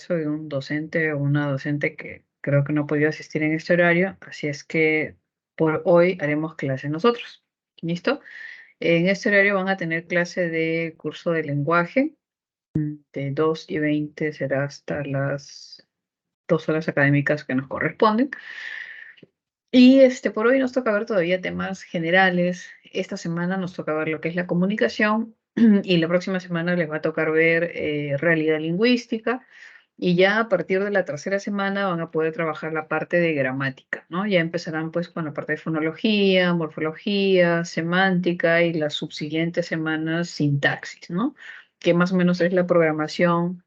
Soy un docente o una docente que creo que no ha podido asistir en este horario, así es que por hoy haremos clase nosotros. ¿Listo? En este horario van a tener clase de curso de lenguaje, de 2:20 será hasta las 2 horas académicas que nos corresponden. Y por hoy nos toca ver todavía temas generales. Esta semana nos toca ver lo que es la comunicación y la próxima semana les va a tocar ver realidad lingüística. Y ya a partir de la tercera semana van a poder trabajar la parte de gramática, ¿no? Ya empezarán pues con la parte de fonología, morfología, semántica y las subsiguientes semanas sintaxis, ¿no? Que más o menos es la programación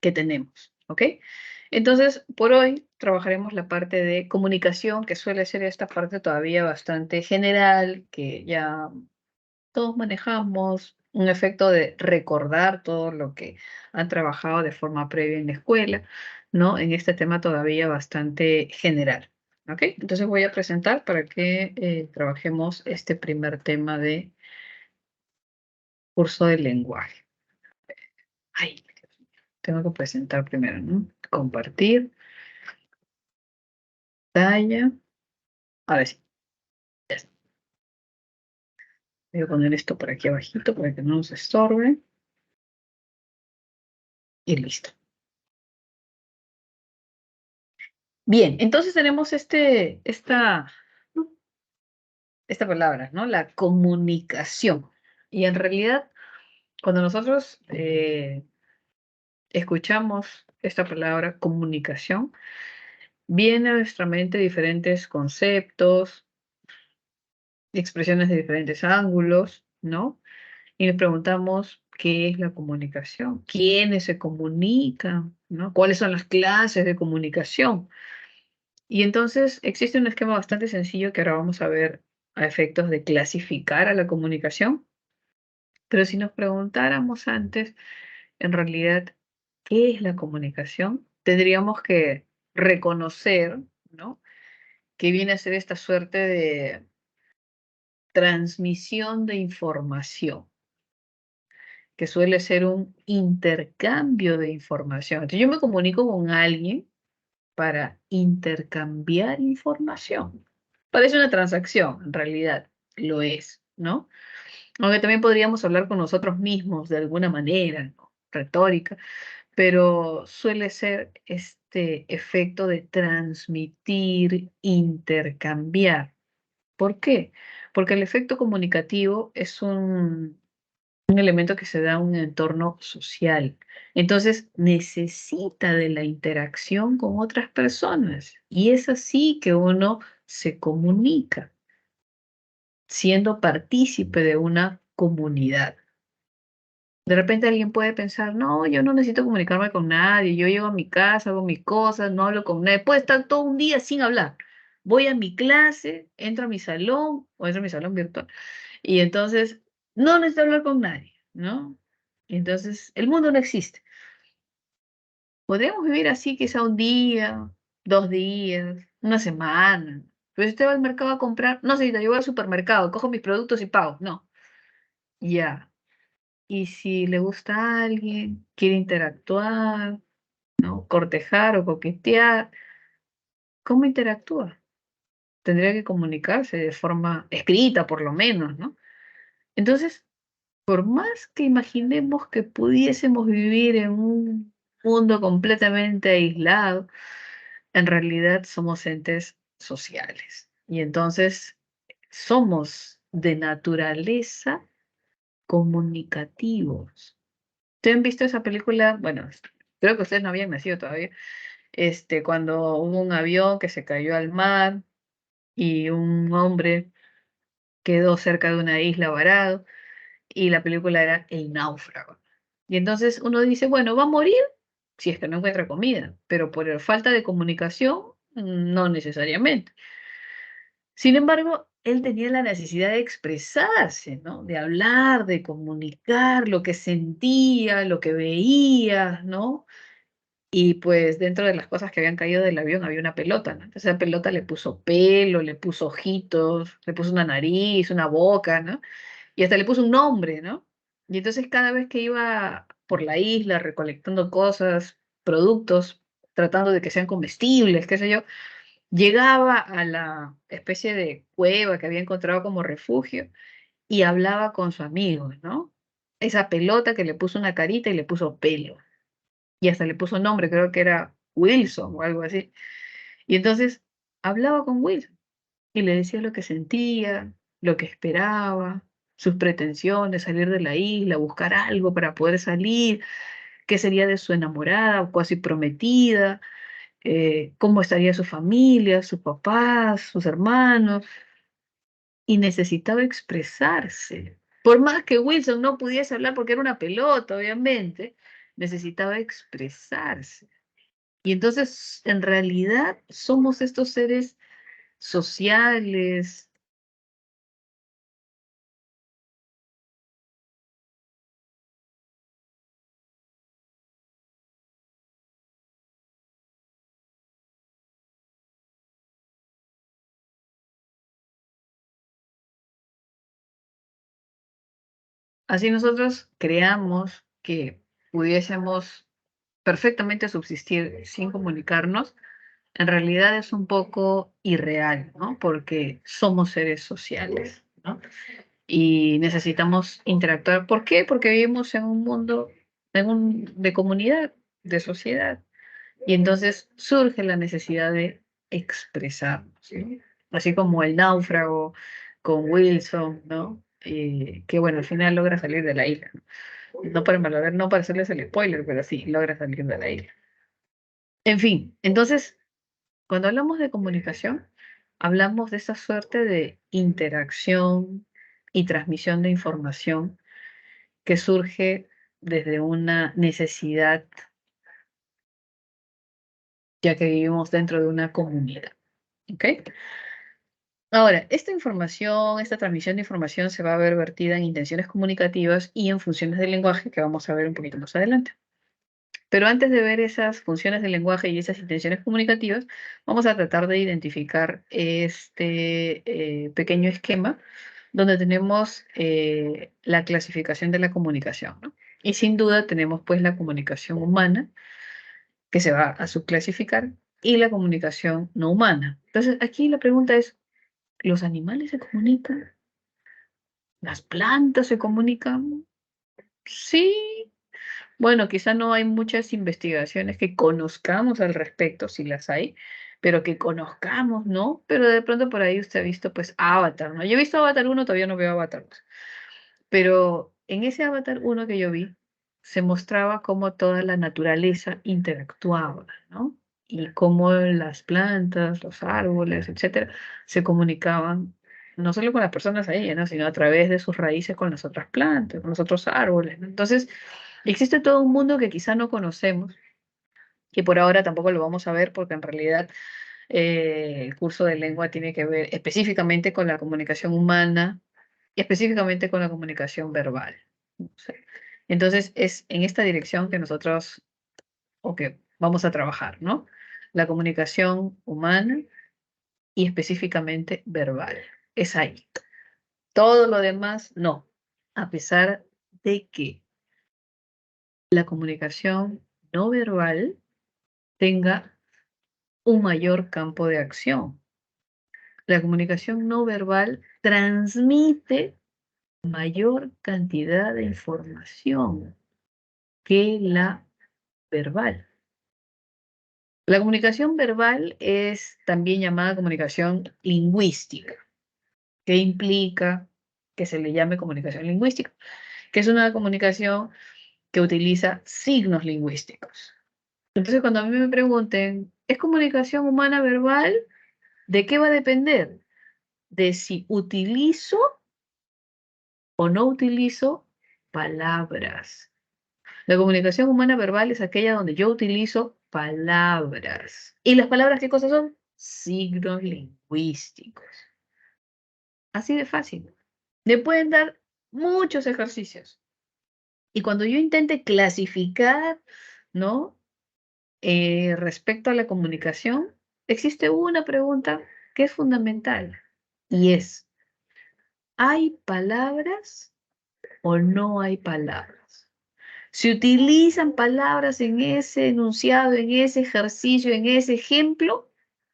que tenemos, ¿ok? Entonces, por hoy trabajaremos la parte de comunicación, que suele ser esta parte todavía bastante general, que ya todos manejamos, un efecto de recordar todo lo que han trabajado de forma previa en la escuela, ¿no? En este tema todavía bastante general, ¿ok? Entonces voy a presentar para que trabajemos este primer tema de curso de lenguaje. Ay, tengo que presentar primero, ¿no? Compartir, talla. A ver, sí, ya está. Voy a poner esto por aquí abajito para que no nos estorbe. Y listo. Bien, entonces tenemos ¿no? esta palabra, ¿no? La comunicación. Y en realidad, cuando nosotros escuchamos esta palabra comunicación, vienen a nuestra mente diferentes conceptos, expresiones de diferentes ángulos, ¿no? Y nos preguntamos qué es la comunicación, quiénes se comunican, ¿no? ¿Cuáles son las clases de comunicación? Y entonces existe un esquema bastante sencillo que ahora vamos a ver a efectos de clasificar a la comunicación. Pero si nos preguntáramos antes, en realidad, ¿qué es la comunicación? Tendríamos que reconocer, ¿no? Que viene a ser esta suerte de transmisión de información, que suele ser un intercambio de información. Entonces, yo me comunico con alguien para intercambiar información. Parece una transacción, en realidad lo es, ¿no? Aunque también podríamos hablar con nosotros mismos de alguna manera, ¿no? Retórica, pero suele ser este efecto de transmitir, intercambiar. ¿Por qué? Porque el efecto comunicativo es un elemento que se da en un entorno social. Entonces necesita de la interacción con otras personas y es así que uno se comunica, siendo partícipe de una comunidad. De repente alguien puede pensar, no, yo no necesito comunicarme con nadie, yo llego a mi casa, hago mis cosas, no hablo con nadie, puedo estar todo un día sin hablar. Voy a mi clase, entro a mi salón o entro a mi salón virtual y entonces no necesito hablar con nadie, ¿no? Y entonces el mundo no existe. Podríamos vivir así quizá un día, 2 días, una semana. Pero si usted va al mercado a comprar, no sé, yo voy al supermercado, cojo mis productos y pago. No, ya. Y si le gusta a alguien, quiere interactuar, ¿no? Cortejar o coquetear, ¿cómo interactúa? Tendría que comunicarse de forma escrita, por lo menos, ¿no? Entonces, por más que imaginemos que pudiésemos vivir en un mundo completamente aislado, en realidad somos entes sociales. Y entonces somos de naturaleza comunicativos. ¿Ustedes han visto esa película? Bueno, creo que ustedes no habían nacido todavía. Cuando hubo un avión que se cayó al mar y un hombre quedó cerca de una isla varado y la película era El náufrago. Y entonces uno dice, bueno, va a morir si es que no encuentra comida, pero por falta de comunicación, no necesariamente. Sin embargo, él tenía la necesidad de expresarse, ¿no? De hablar, de comunicar lo que sentía, lo que veía, ¿no? Y pues dentro de las cosas que habían caído del avión había una pelota, ¿no? Entonces esa pelota le puso pelo, le puso ojitos, le puso una nariz, una boca, ¿no? Y hasta le puso un nombre, ¿no? Y entonces cada vez que iba por la isla recolectando cosas, productos, tratando de que sean comestibles, qué sé yo, llegaba a la especie de cueva que había encontrado como refugio y hablaba con su amigo, ¿no? Esa pelota que le puso una carita y le puso pelo. Y hasta le puso nombre, creo que era Wilson o algo así. Y entonces hablaba con Wilson y le decía lo que sentía, lo que esperaba, sus pretensiones, salir de la isla, buscar algo para poder salir, qué sería de su enamorada o casi prometida, cómo estaría su familia, sus papás, sus hermanos, y necesitaba expresarse. Por más que Wilson no pudiese hablar porque era una pelota, obviamente, necesitaba expresarse. Y entonces, en realidad, somos estos seres sociales. Así nosotros creamos que pudiésemos perfectamente subsistir sin comunicarnos, en realidad es un poco irreal, ¿no? Porque somos seres sociales, ¿no? Y necesitamos interactuar. ¿Por qué? Porque vivimos en un mundo de comunidad, de sociedad. Y entonces surge la necesidad de expresarnos, ¿sí? Así como el náufrago con Wilson, ¿no? Que bueno, al final logra salir de la isla, ¿no? No para malograr, no para hacerles el spoiler, pero sí, logra salir de la isla. En fin, entonces, cuando hablamos de comunicación, hablamos de esa suerte de interacción y transmisión de información que surge desde una necesidad, ya que vivimos dentro de una comunidad. ¿Ok? Ahora, esta información, esta transmisión de información se va a ver vertida en intenciones comunicativas y en funciones del lenguaje que vamos a ver un poquito más adelante. Pero antes de ver esas funciones del lenguaje y esas intenciones comunicativas, vamos a tratar de identificar este pequeño esquema donde tenemos la clasificación de la comunicación, ¿no? Y sin duda tenemos pues la comunicación humana, que se va a subclasificar, y la comunicación no humana. Entonces, aquí la pregunta es, ¿los animales se comunican? ¿Las plantas se comunican? Sí. Bueno, quizá no hay muchas investigaciones que conozcamos al respecto, si las hay, pero que conozcamos, ¿no? Pero de pronto por ahí usted ha visto pues Avatar, ¿no? Yo he visto Avatar uno, todavía no veo Avatar 2. Pero en ese Avatar uno que yo vi, se mostraba cómo toda la naturaleza interactuaba, ¿no? Y cómo las plantas, los árboles, etcétera, se comunicaban no solo con las personas ahí, ¿no? Sino a través de sus raíces con las otras plantas, con los otros árboles, ¿no? Entonces, existe todo un mundo que quizá no conocemos, que por ahora tampoco lo vamos a ver porque en realidad el curso de lengua tiene que ver específicamente con la comunicación humana y específicamente con la comunicación verbal. ¿No? Entonces, es en esta dirección que nosotros, o que vamos a trabajar, ¿no? La comunicación humana y específicamente verbal. Es ahí. Todo lo demás, no. A pesar de que la comunicación no verbal tenga un mayor campo de acción. La comunicación no verbal transmite mayor cantidad de información que la verbal. La comunicación verbal es también llamada comunicación lingüística, que implica que se le llame comunicación lingüística, que es una comunicación que utiliza signos lingüísticos. Entonces, cuando a mí me pregunten, ¿es comunicación humana verbal? ¿De qué va a depender? De si utilizo o no utilizo palabras. La comunicación humana verbal es aquella donde yo utilizo palabras. ¿Y las palabras qué cosas son? Signos lingüísticos. Así de fácil. Me pueden dar muchos ejercicios. Y cuando yo intente clasificar, ¿no? Respecto a la comunicación, existe una pregunta que es fundamental y es, ¿hay palabras o no hay palabras? ¿Se utilizan palabras en ese enunciado, en ese ejercicio, en ese ejemplo,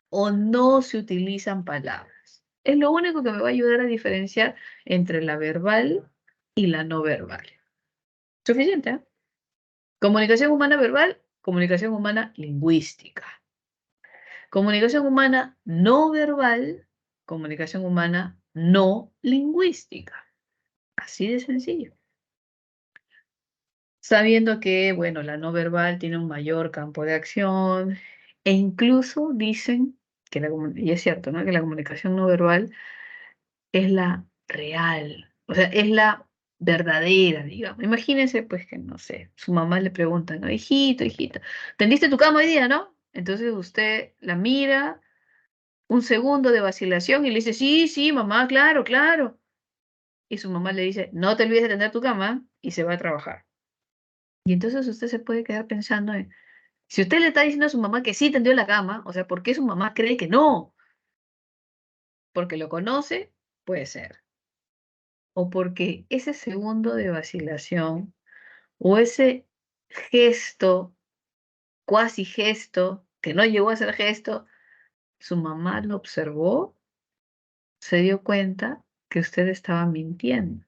o no se utilizan palabras? Es lo único que me va a ayudar a diferenciar entre la verbal y la no verbal. Suficiente, ¿eh? Comunicación humana verbal, comunicación humana lingüística. Comunicación humana no verbal, comunicación humana no lingüística. Así de sencillo. Sabiendo que, bueno, la no verbal tiene un mayor campo de acción e incluso dicen que y es cierto, ¿no? Que la comunicación no verbal es la real, o sea, es la verdadera, digamos. Imagínense, pues, que, no sé, su mamá le pregunta, ¿no? Hijito, hijita, ¿tendiste tu cama hoy día, no? Entonces usted la mira, un segundo de vacilación y le dice, sí, sí, mamá, claro, claro. Y su mamá le dice, no te olvides de tender tu cama y se va a trabajar. Y entonces usted se puede quedar pensando en, si usted le está diciendo a su mamá que sí tendió la cama, o sea, ¿por qué su mamá cree que no? Porque lo conoce, puede ser. O porque ese segundo de vacilación o ese gesto, cuasi gesto, que no llegó a ser gesto, su mamá lo observó, se dio cuenta que usted estaba mintiendo.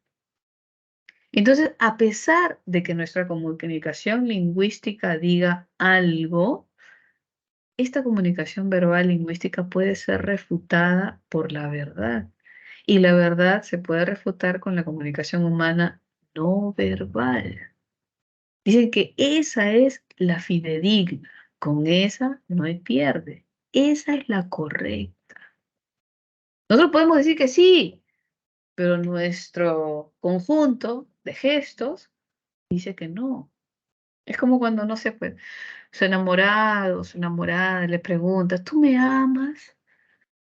Entonces, a pesar de que nuestra comunicación lingüística diga algo, esta comunicación verbal lingüística puede ser refutada por la verdad. Y la verdad se puede refutar con la comunicación humana no verbal. Dicen que esa es la fidedigna. Con esa no hay pierde. Esa es la correcta. Nosotros podemos decir que sí, pero nuestro conjunto de gestos dice que no. Es como cuando, no sé, pues, su enamorado, su enamorada le pregunta, ¿tú me amas?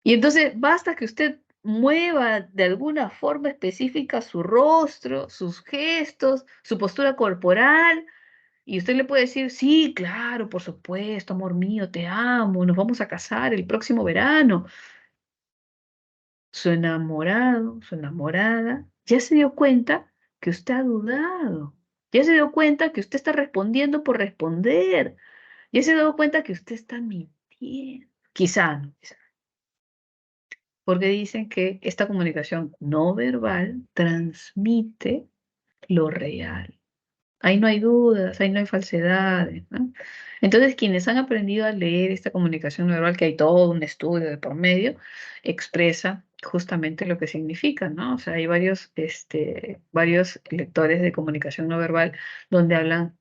Y entonces basta que usted mueva de alguna forma específica su rostro, sus gestos, su postura corporal, y usted le puede decir, sí, claro, por supuesto, amor mío, te amo, nos vamos a casar el próximo verano. Su enamorado, su enamorada, ya se dio cuenta que usted ha dudado, ya se dio cuenta que usted está respondiendo por responder, ya se dio cuenta que usted está mintiendo. Quizá no, quizá. Porque dicen que esta comunicación no verbal transmite lo real. Ahí no hay dudas, ahí no hay falsedades, ¿no? Entonces, quienes han aprendido a leer esta comunicación no verbal, que hay todo un estudio de por medio, expresa justamente lo que significa, ¿no? O sea, hay varios lectores de comunicación no verbal donde hablan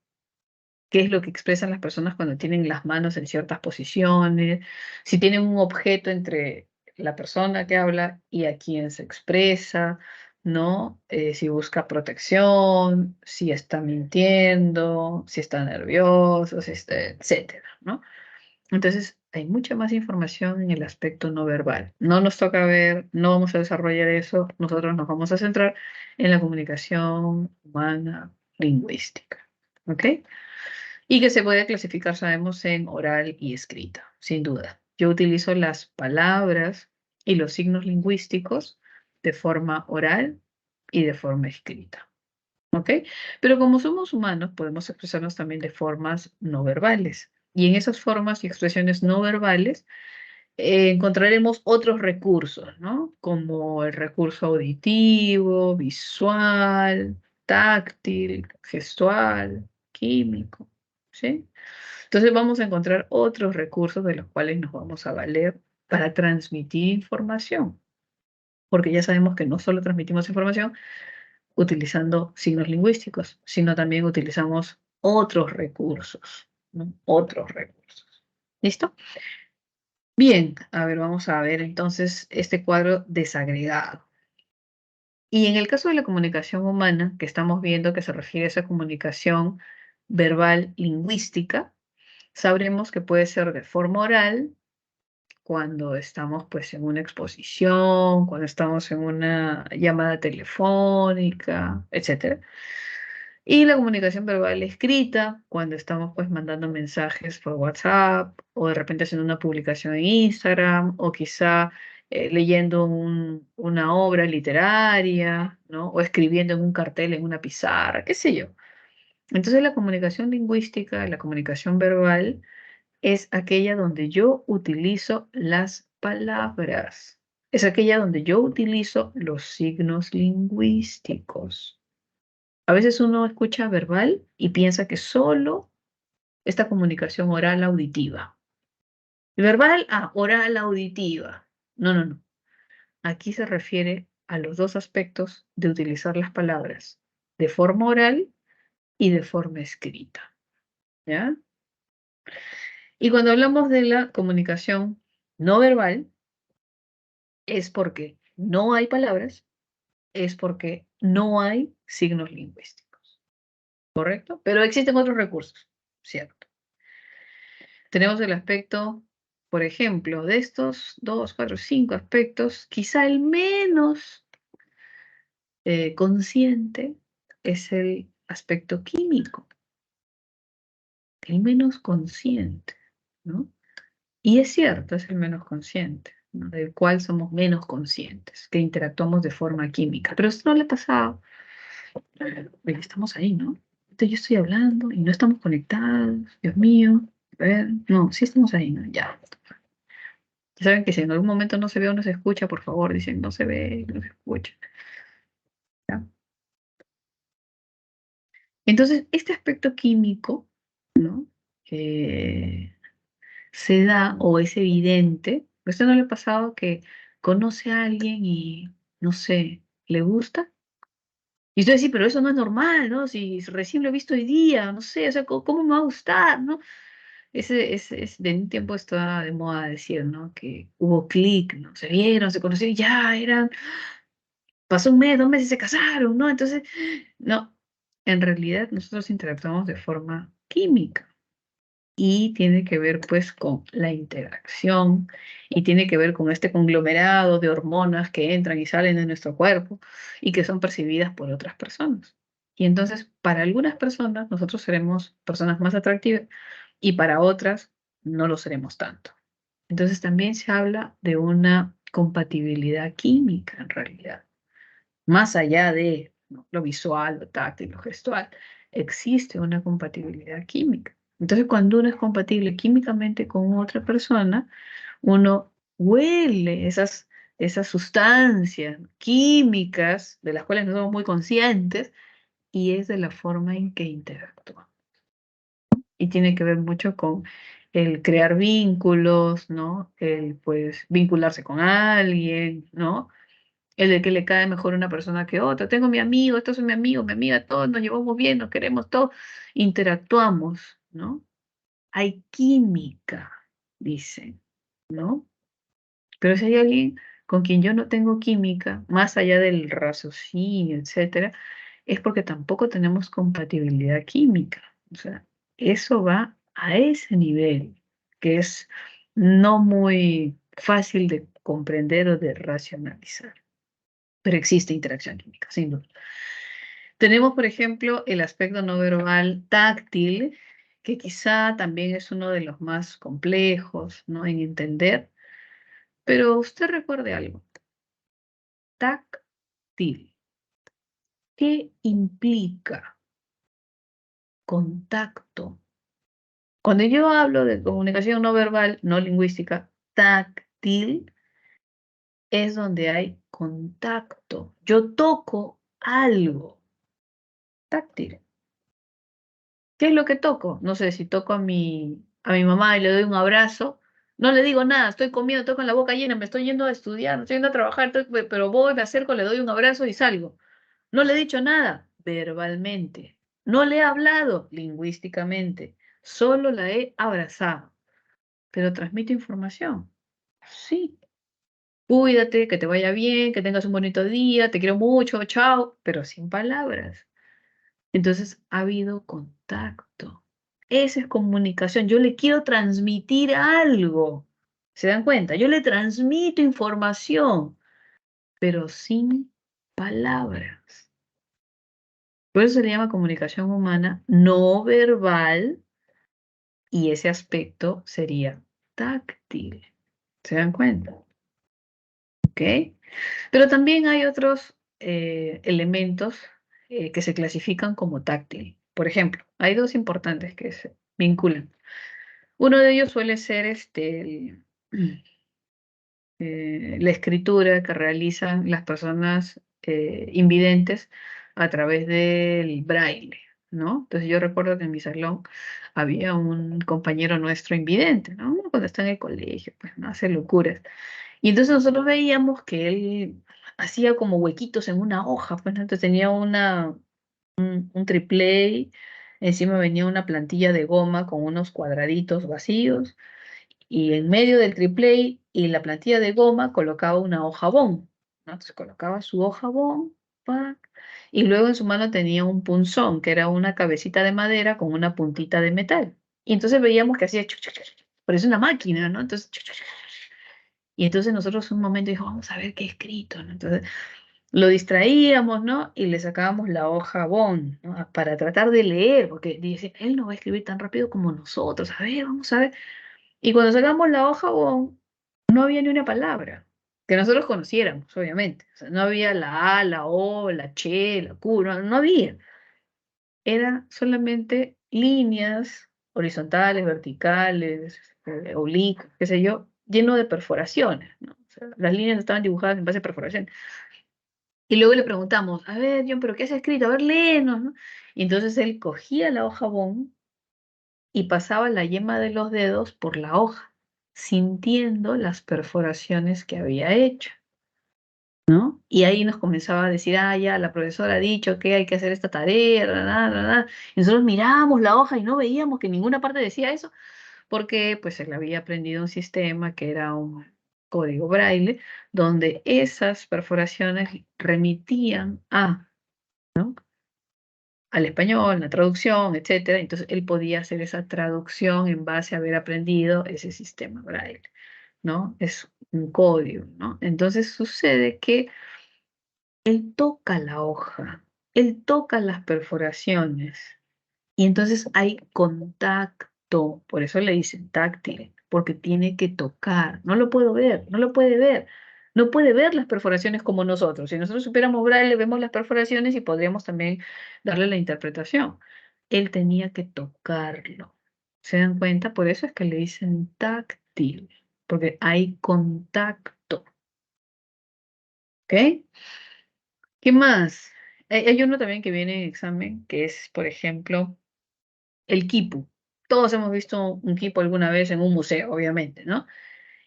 qué es lo que expresan las personas cuando tienen las manos en ciertas posiciones, si tienen un objeto entre la persona que habla y a quien se expresa, ¿no? Si busca protección, si está mintiendo, si está nervioso, si está, etcétera, ¿no? Entonces, hay mucha más información en el aspecto no verbal. No nos toca ver, no vamos a desarrollar eso, nosotros nos vamos a centrar en la comunicación humana lingüística, ¿ok? Y que se puede clasificar, sabemos, en oral y escrita, sin duda. Yo utilizo las palabras y los signos lingüísticos de forma oral y de forma escrita. ¿Ok? Pero como somos humanos, podemos expresarnos también de formas no verbales. Y en esas formas y expresiones no verbales encontraremos otros recursos, ¿no? Como el recurso auditivo, visual, táctil, gestual, químico, ¿sí? Entonces vamos a encontrar otros recursos de los cuales nos vamos a valer para transmitir información, porque ya sabemos que no solo transmitimos información utilizando signos lingüísticos, sino también utilizamos otros recursos, ¿no? Otros recursos. ¿Listo? Bien, a ver, vamos a ver entonces este cuadro desagregado. Y en el caso de la comunicación humana, que estamos viendo que se refiere a esa comunicación verbal lingüística, sabremos que puede ser de forma oral, cuando estamos pues en una exposición, cuando estamos en una llamada telefónica, etcétera. Y la comunicación verbal escrita, cuando estamos pues mandando mensajes por WhatsApp o de repente haciendo una publicación en Instagram o quizá leyendo una obra literaria, ¿no? O escribiendo en un cartel, en una pizarra, qué sé yo. Entonces la comunicación lingüística, la comunicación verbal, es aquella donde yo utilizo las palabras. Es aquella donde yo utilizo los signos lingüísticos. A veces uno escucha verbal y piensa que solo esta comunicación oral auditiva. Verbal, oral auditiva. No, no, no. Aquí se refiere a los dos aspectos de utilizar las palabras, de forma oral y de forma escrita. ¿Ya? Y cuando hablamos de la comunicación no verbal, es porque no hay palabras, es porque no hay signos lingüísticos, ¿correcto? Pero existen otros recursos, ¿cierto? Tenemos el aspecto, por ejemplo, de estos 2, 4, 5 aspectos, quizá el menos consciente es el aspecto químico, el menos consciente, ¿no? Y es cierto, es el menos consciente, ¿no? Del cual somos menos conscientes, que interactuamos de forma química. Pero esto no le ha pasado. Oye, estamos ahí, ¿no? Yo estoy hablando y no estamos conectados, Dios mío. A ver, no, sí estamos ahí, ¿no? Ya. Ya saben que si en algún momento no se ve o no se escucha, por favor, dicen no se ve, no se escucha. ¿Ya? Entonces, este aspecto químico, ¿no? Que se da o es evidente, ¿a usted no le ha pasado que conoce a alguien y, no sé, le gusta? Y usted dice, pero eso no es normal, ¿no? Si recién lo he visto hoy día, no sé, o sea, ¿cómo me va a gustar, no? De un tiempo está de moda decir, ¿no? Que hubo clic, ¿no? Se vieron, se conocieron, ya eran, pasó un mes, 2 meses, se casaron, ¿no? Entonces, no, en realidad nosotros interactuamos de forma química y tiene que ver pues con la interacción y tiene que ver con este conglomerado de hormonas que entran y salen de nuestro cuerpo y que son percibidas por otras personas. Y entonces, para algunas personas, nosotros seremos personas más atractivas y para otras no lo seremos tanto. Entonces, también se habla de una compatibilidad química en realidad, más allá de, ¿no?, lo visual, lo táctil, lo gestual, existe una compatibilidad química. Entonces, cuando uno es compatible químicamente con otra persona, uno huele esas sustancias químicas de las cuales no somos muy conscientes y es de la forma en que interactúa. Y tiene que ver mucho con el crear vínculos, ¿no? El, pues, vincularse con alguien, ¿no? El de que le cae mejor una persona que otra. Tengo mi amigo, estos son mi amigo, mi amiga, todos nos llevamos bien, nos queremos todos, interactuamos, ¿no? Hay química, dicen, ¿no? Pero si hay alguien con quien yo no tengo química, más allá del raciocinio, etcétera, es porque tampoco tenemos compatibilidad química. O sea, eso va a ese nivel, que es no muy fácil de comprender o de racionalizar. Pero existe interacción química, sin duda. Tenemos, por ejemplo, el aspecto no verbal táctil, que quizá también es uno de los más complejos, ¿no?, en entender, pero usted recuerde algo, táctil. ¿Qué implica contacto? Cuando yo hablo de comunicación no verbal, no lingüística, táctil, es donde hay contacto. Yo toco algo táctil. ¿Qué es lo que toco? No sé, si toco a mi mamá y le doy un abrazo, no le digo nada, estoy comiendo, estoy con la boca llena, me estoy yendo a estudiar, me estoy yendo a trabajar, pero voy, me acerco, le doy un abrazo y salgo. No le he dicho nada verbalmente, no le he hablado lingüísticamente, solo la he abrazado, pero transmito información. Sí, cuídate, que te vaya bien, que tengas un bonito día, te quiero mucho, chao, pero sin palabras. Entonces ha habido contacto. Esa es comunicación. Yo le quiero transmitir algo. ¿Se dan cuenta? Yo le transmito información, pero sin palabras. Por eso se le llama comunicación humana no verbal y ese aspecto sería táctil. ¿Se dan cuenta? ¿Ok? Pero también hay otros elementos que se clasifican como táctil. Por ejemplo, hay dos importantes que se vinculan. Uno de ellos suele ser la escritura que realizan las personas invidentes a través del braille, ¿no? Entonces yo recuerdo que en mi salón había un compañero nuestro invidente, ¿no? Uno cuando está en el colegio, pues no hace locuras. Y entonces nosotros veíamos que él hacía como huequitos en una hoja, pues ¿no? Entonces tenía un triplé, encima venía una plantilla de goma con unos cuadraditos vacíos y en medio del triplay y la plantilla de goma colocaba una hoja bond, ¿no? Entonces colocaba su hoja bond, ¡pac! Y luego en su mano tenía un punzón, que era una cabecita de madera con una puntita de metal. Y entonces veíamos que hacía chuc, chuc, chuc, chuc, parece una máquina, ¿no? Entonces, chuc, chuc, chuc, chuc. Y entonces nosotros un momento dijimos, vamos a ver qué he escrito, ¿no? Entonces lo distraíamos, ¿no? Y le sacábamos la hoja bond, ¿no? Para tratar de leer, porque dice, él no va a escribir tan rápido como nosotros. A ver, vamos a ver. Y cuando sacamos la hoja bond, no había ni una palabra que nosotros conociéramos, obviamente. O sea, no había la A, la O, la Che, la Q, no había. Era solamente líneas horizontales, verticales, oblicuas, qué sé yo, lleno de perforaciones, ¿no? O sea, las líneas estaban dibujadas en base a perforaciones. Y luego le preguntamos, a ver, John, ¿pero qué has escrito? A ver, léenos, ¿no? Y entonces él cogía la hoja bond y pasaba la yema de los dedos por la hoja, sintiendo las perforaciones que había hecho, ¿no? Y ahí nos comenzaba a decir, ah, ya, la profesora ha dicho que hay que hacer esta tarea, Y nosotros mirábamos la hoja y no veíamos que en ninguna parte decía eso, porque pues él había aprendido un sistema que era un código braille, donde esas perforaciones remitían a, ¿no? Al español, la traducción, etcétera. Entonces él podía hacer esa traducción en base a haber aprendido ese sistema braille, ¿no? Es un código, ¿no? Entonces sucede que él toca la hoja, él toca las perforaciones y entonces hay contacto, por eso le dicen táctil, porque tiene que tocar, no lo puedo ver, no lo puede ver. No puede ver las perforaciones como nosotros. Si nosotros supiéramos braille, vemos las perforaciones y podríamos también darle la interpretación. Él tenía que tocarlo. ¿Se dan cuenta? Por eso es que le dicen táctil, porque hay contacto. ¿Ok? ¿Qué más? Hay uno también que viene en examen, que es, por ejemplo, el quipu. Todos hemos visto un quipu alguna vez en un museo, obviamente, ¿no?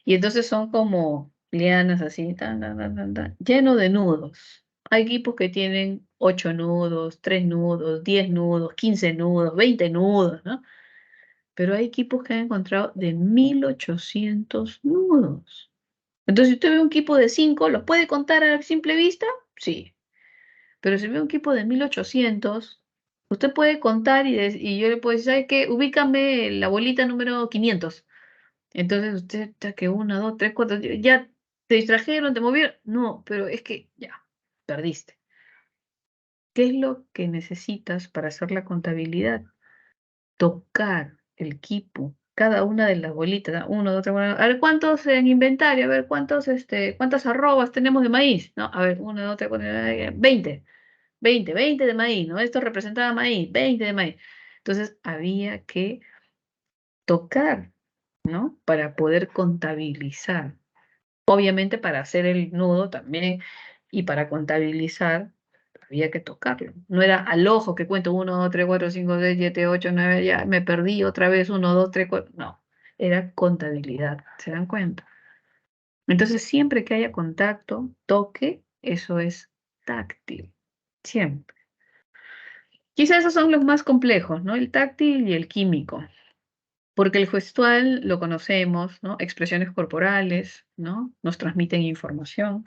Y entonces son como lianas así, tan, tan, tan, tan, tan, lleno de nudos. Hay quipus que tienen 8 nudos, 3 nudos, 10 nudos, 15 nudos, 20 nudos, ¿no? Pero hay quipus que han encontrado de 1800 nudos. Entonces, si usted ve un quipu de 5, ¿los puede contar a simple vista? Sí. Pero si ve un equipo de 1800, usted puede contar y yo le puedo decir, ¿sabe qué? Ubícame la bolita número 500. Entonces usted está que 1, 2, 3, 4, ya te distrajeron, te movieron. No, pero es que ya, perdiste. ¿Qué es lo que necesitas para hacer la contabilidad? Tocar el equipo, cada una de las bolitas, ¿no? 1, 2, 3, 4, a ver cuántos en inventario, a ver cuántas arrobas tenemos de maíz, ¿no? A ver, 1, 2, 3, 4, 20. 20 de maíz, ¿no? Esto representaba maíz, 20 de maíz. Entonces había que tocar, ¿no? Para poder contabilizar. Obviamente para hacer el nudo también y para contabilizar había que tocarlo. No era al ojo que cuento 1, 2, 3, 4, 5, 6, 7, 8, 9, ya me perdí otra vez 1, 2, 3, 4. No, era contabilidad. ¿Se dan cuenta? Entonces siempre que haya contacto, toque, eso es táctil. Siempre. Quizás esos son los más complejos, ¿no? El táctil y el químico, porque el gestual lo conocemos, ¿no? Expresiones corporales, ¿no? Nos transmiten información.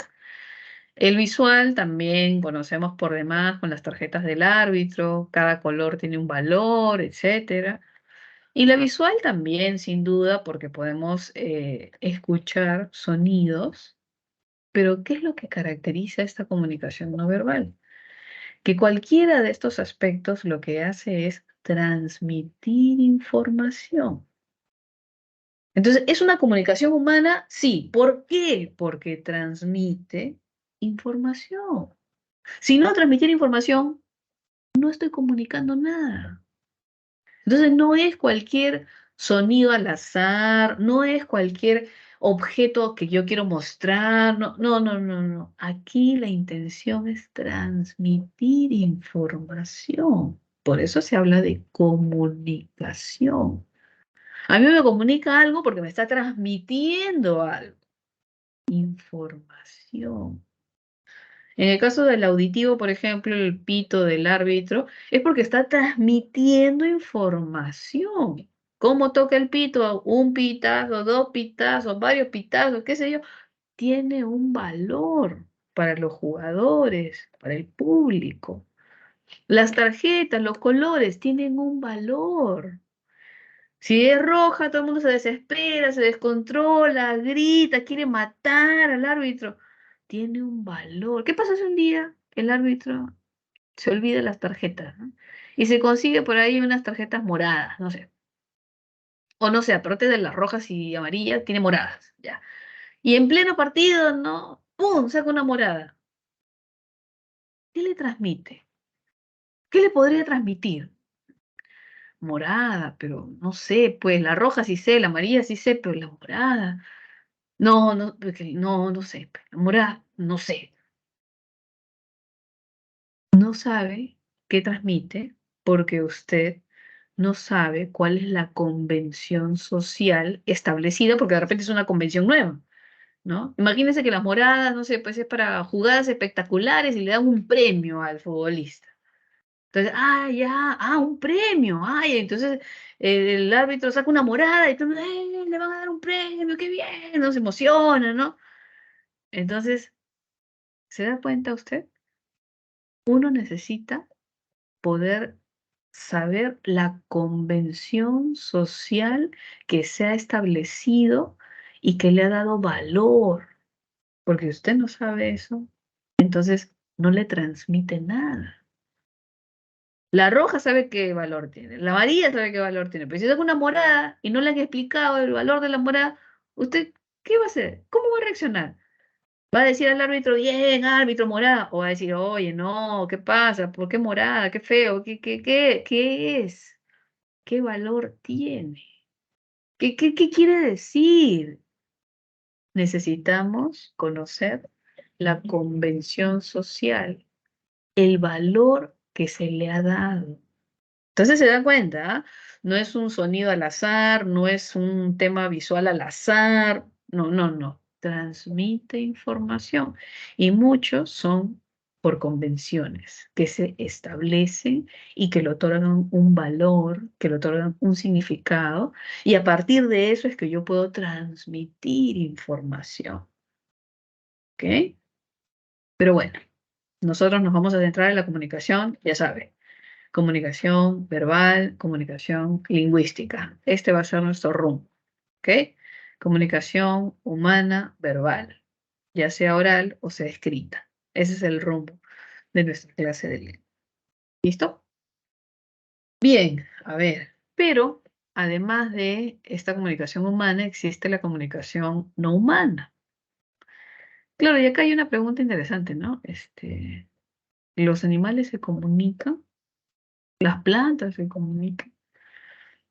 El visual también conocemos por demás con las tarjetas del árbitro, cada color tiene un valor, etcétera. Y la visual también, sin duda, porque podemos escuchar sonidos, pero ¿qué es lo que caracteriza esta comunicación no verbal? Que cualquiera de estos aspectos lo que hace es transmitir información. Entonces, ¿es una comunicación humana? Sí. ¿Por qué? Porque transmite información. Si no transmitiera información, no estoy comunicando nada. Entonces no es cualquier sonido al azar, no es cualquier objeto que yo quiero mostrar, no, no, no, no, no. Aquí la intención es transmitir información. Por eso se habla de comunicación. A mí me comunica algo porque me está transmitiendo algo, información. En el caso del auditivo, por ejemplo, el pito del árbitro, es porque está transmitiendo información. ¿Cómo toca el pito? Un pitazo, dos pitazos, varios pitazos, qué sé yo. Tiene un valor para los jugadores, para el público. Las tarjetas, los colores tienen un valor. Si es roja, todo el mundo se desespera, se descontrola, grita, quiere matar al árbitro. Tiene un valor. ¿Qué pasa si un día el árbitro se olvida las tarjetas, ¿no? Y se consigue por ahí unas tarjetas moradas, no sé. O no sé, aparte de las rojas y amarillas, tiene moradas, ya. Y en pleno partido, ¿no? ¡Pum! Saca una morada. ¿Qué le transmite? ¿Qué le podría transmitir? Morada, pero no sé, pues la roja sí sé, la amarilla sí sé, pero la morada. No, no, porque no, no sé, la morada, no sé. No sabe qué transmite porque usted no sabe cuál es la convención social establecida, porque de repente es una convención nueva, ¿no? Imagínense que las moradas, no sé, pues es para jugadas espectaculares y le dan un premio al futbolista. Entonces, ah, ya, ah, un premio, ay, entonces el árbitro saca una morada y todo, le van a dar un premio, qué bien, no se emociona, ¿no? Entonces, ¿se da cuenta usted? Uno necesita poder saber la convención social que se ha establecido y que le ha dado valor, porque usted no sabe eso, entonces no le transmite nada. La roja sabe qué valor tiene, la amarilla sabe qué valor tiene, pero si saca una morada y no le han explicado el valor de la morada, ¿usted qué va a hacer? ¿Cómo va a reaccionar? ¿Va a decir al árbitro, bien, árbitro morada? ¿O va a decir, oye, no, qué pasa? ¿Por qué morada? ¿Qué feo? ¿Qué es? ¿Qué valor tiene? ¿Qué quiere decir? Necesitamos conocer la convención social, el valor que se le ha dado. Entonces se da cuenta, ¿ah? No es un sonido al azar, no es un tema visual al azar, no, no, no. Transmite información. Y muchos son por convenciones que se establecen y que le otorgan un valor, que le otorgan un significado, y a partir de eso es que yo puedo transmitir información. ¿Ok? Pero bueno, nosotros nos vamos a centrar en la comunicación, ya sabe. Comunicación verbal, comunicación lingüística. Este va a ser nuestro rumbo, ¿ok? Comunicación humana verbal, ya sea oral o sea escrita. Ese es el rumbo de nuestra clase de lengua. ¿Listo? Bien, a ver, pero además de esta comunicación humana, existe la comunicación no humana. Claro, y acá hay una pregunta interesante, ¿no? ¿Los animales se comunican? ¿Las plantas se comunican?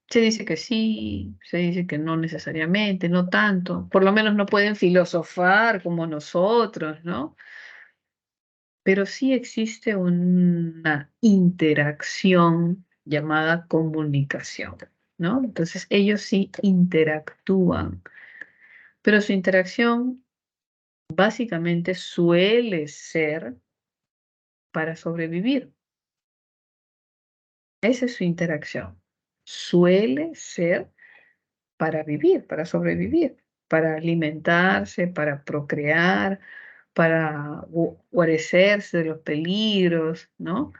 Se dice que sí, se dice que no necesariamente, no tanto. Por lo menos no pueden filosofar como nosotros, ¿no? Pero sí existe una interacción llamada comunicación, ¿no? Entonces ellos sí interactúan, pero su interacción básicamente suele ser para sobrevivir. Esa es su interacción. Suele ser para vivir, para sobrevivir, para alimentarse, para procrear, para guarecerse de los peligros, ¿no?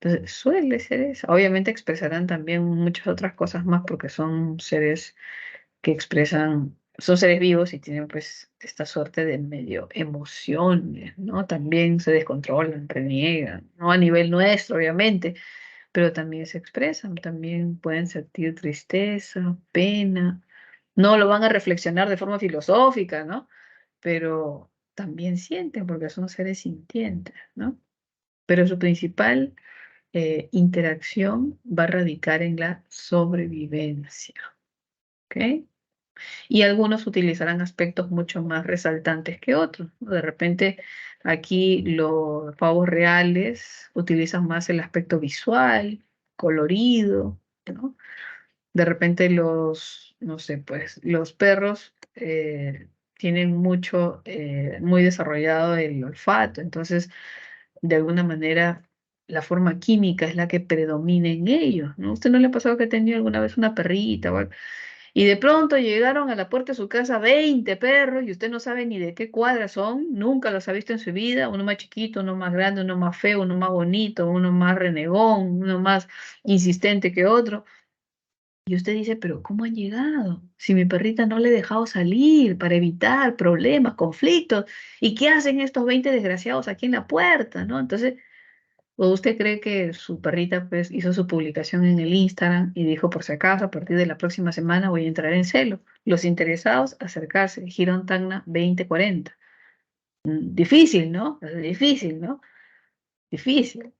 Entonces, suele ser eso. Obviamente expresarán también muchas otras cosas más porque son seres que expresan, son seres vivos y tienen pues esta suerte de medio emociones, ¿no? También se descontrolan, reniegan, no a nivel nuestro, obviamente, pero también se expresan, también pueden sentir tristeza, pena, no lo van a reflexionar de forma filosófica, ¿no? Pero también sienten porque son seres sintientes, ¿no? Pero su principal interacción va a radicar en la sobrevivencia. ¿Ok? Y algunos utilizarán aspectos mucho más resaltantes que otros, ¿no? De repente, aquí los pavos reales utilizan más el aspecto visual, colorido, ¿no? De repente los, no sé, pues los perros tienen mucho, muy desarrollado el olfato, entonces, de alguna manera, la forma química es la que predomina en ellos, ¿no? ¿Usted no le ha pasado que ha tenido alguna vez una perrita o algo? Y de pronto llegaron a la puerta de su casa 20 perros y usted no sabe ni de qué cuadra son, nunca los ha visto en su vida, uno más chiquito, uno más grande, uno más feo, uno más bonito, uno más renegón, uno más insistente que otro. Y usted dice, pero ¿cómo han llegado? Si mi perrita no le he dejado salir para evitar problemas, conflictos, ¿y qué hacen estos 20 desgraciados aquí en la puerta, ¿no? Entonces, ¿o usted cree que su perrita pues hizo su publicación en el Instagram y dijo, por si acaso, a partir de la próxima semana voy a entrar en celo? Los interesados, acercarse, Girón Tacna 2040. Difícil, ¿no? Difícil, ¿no? Difícil,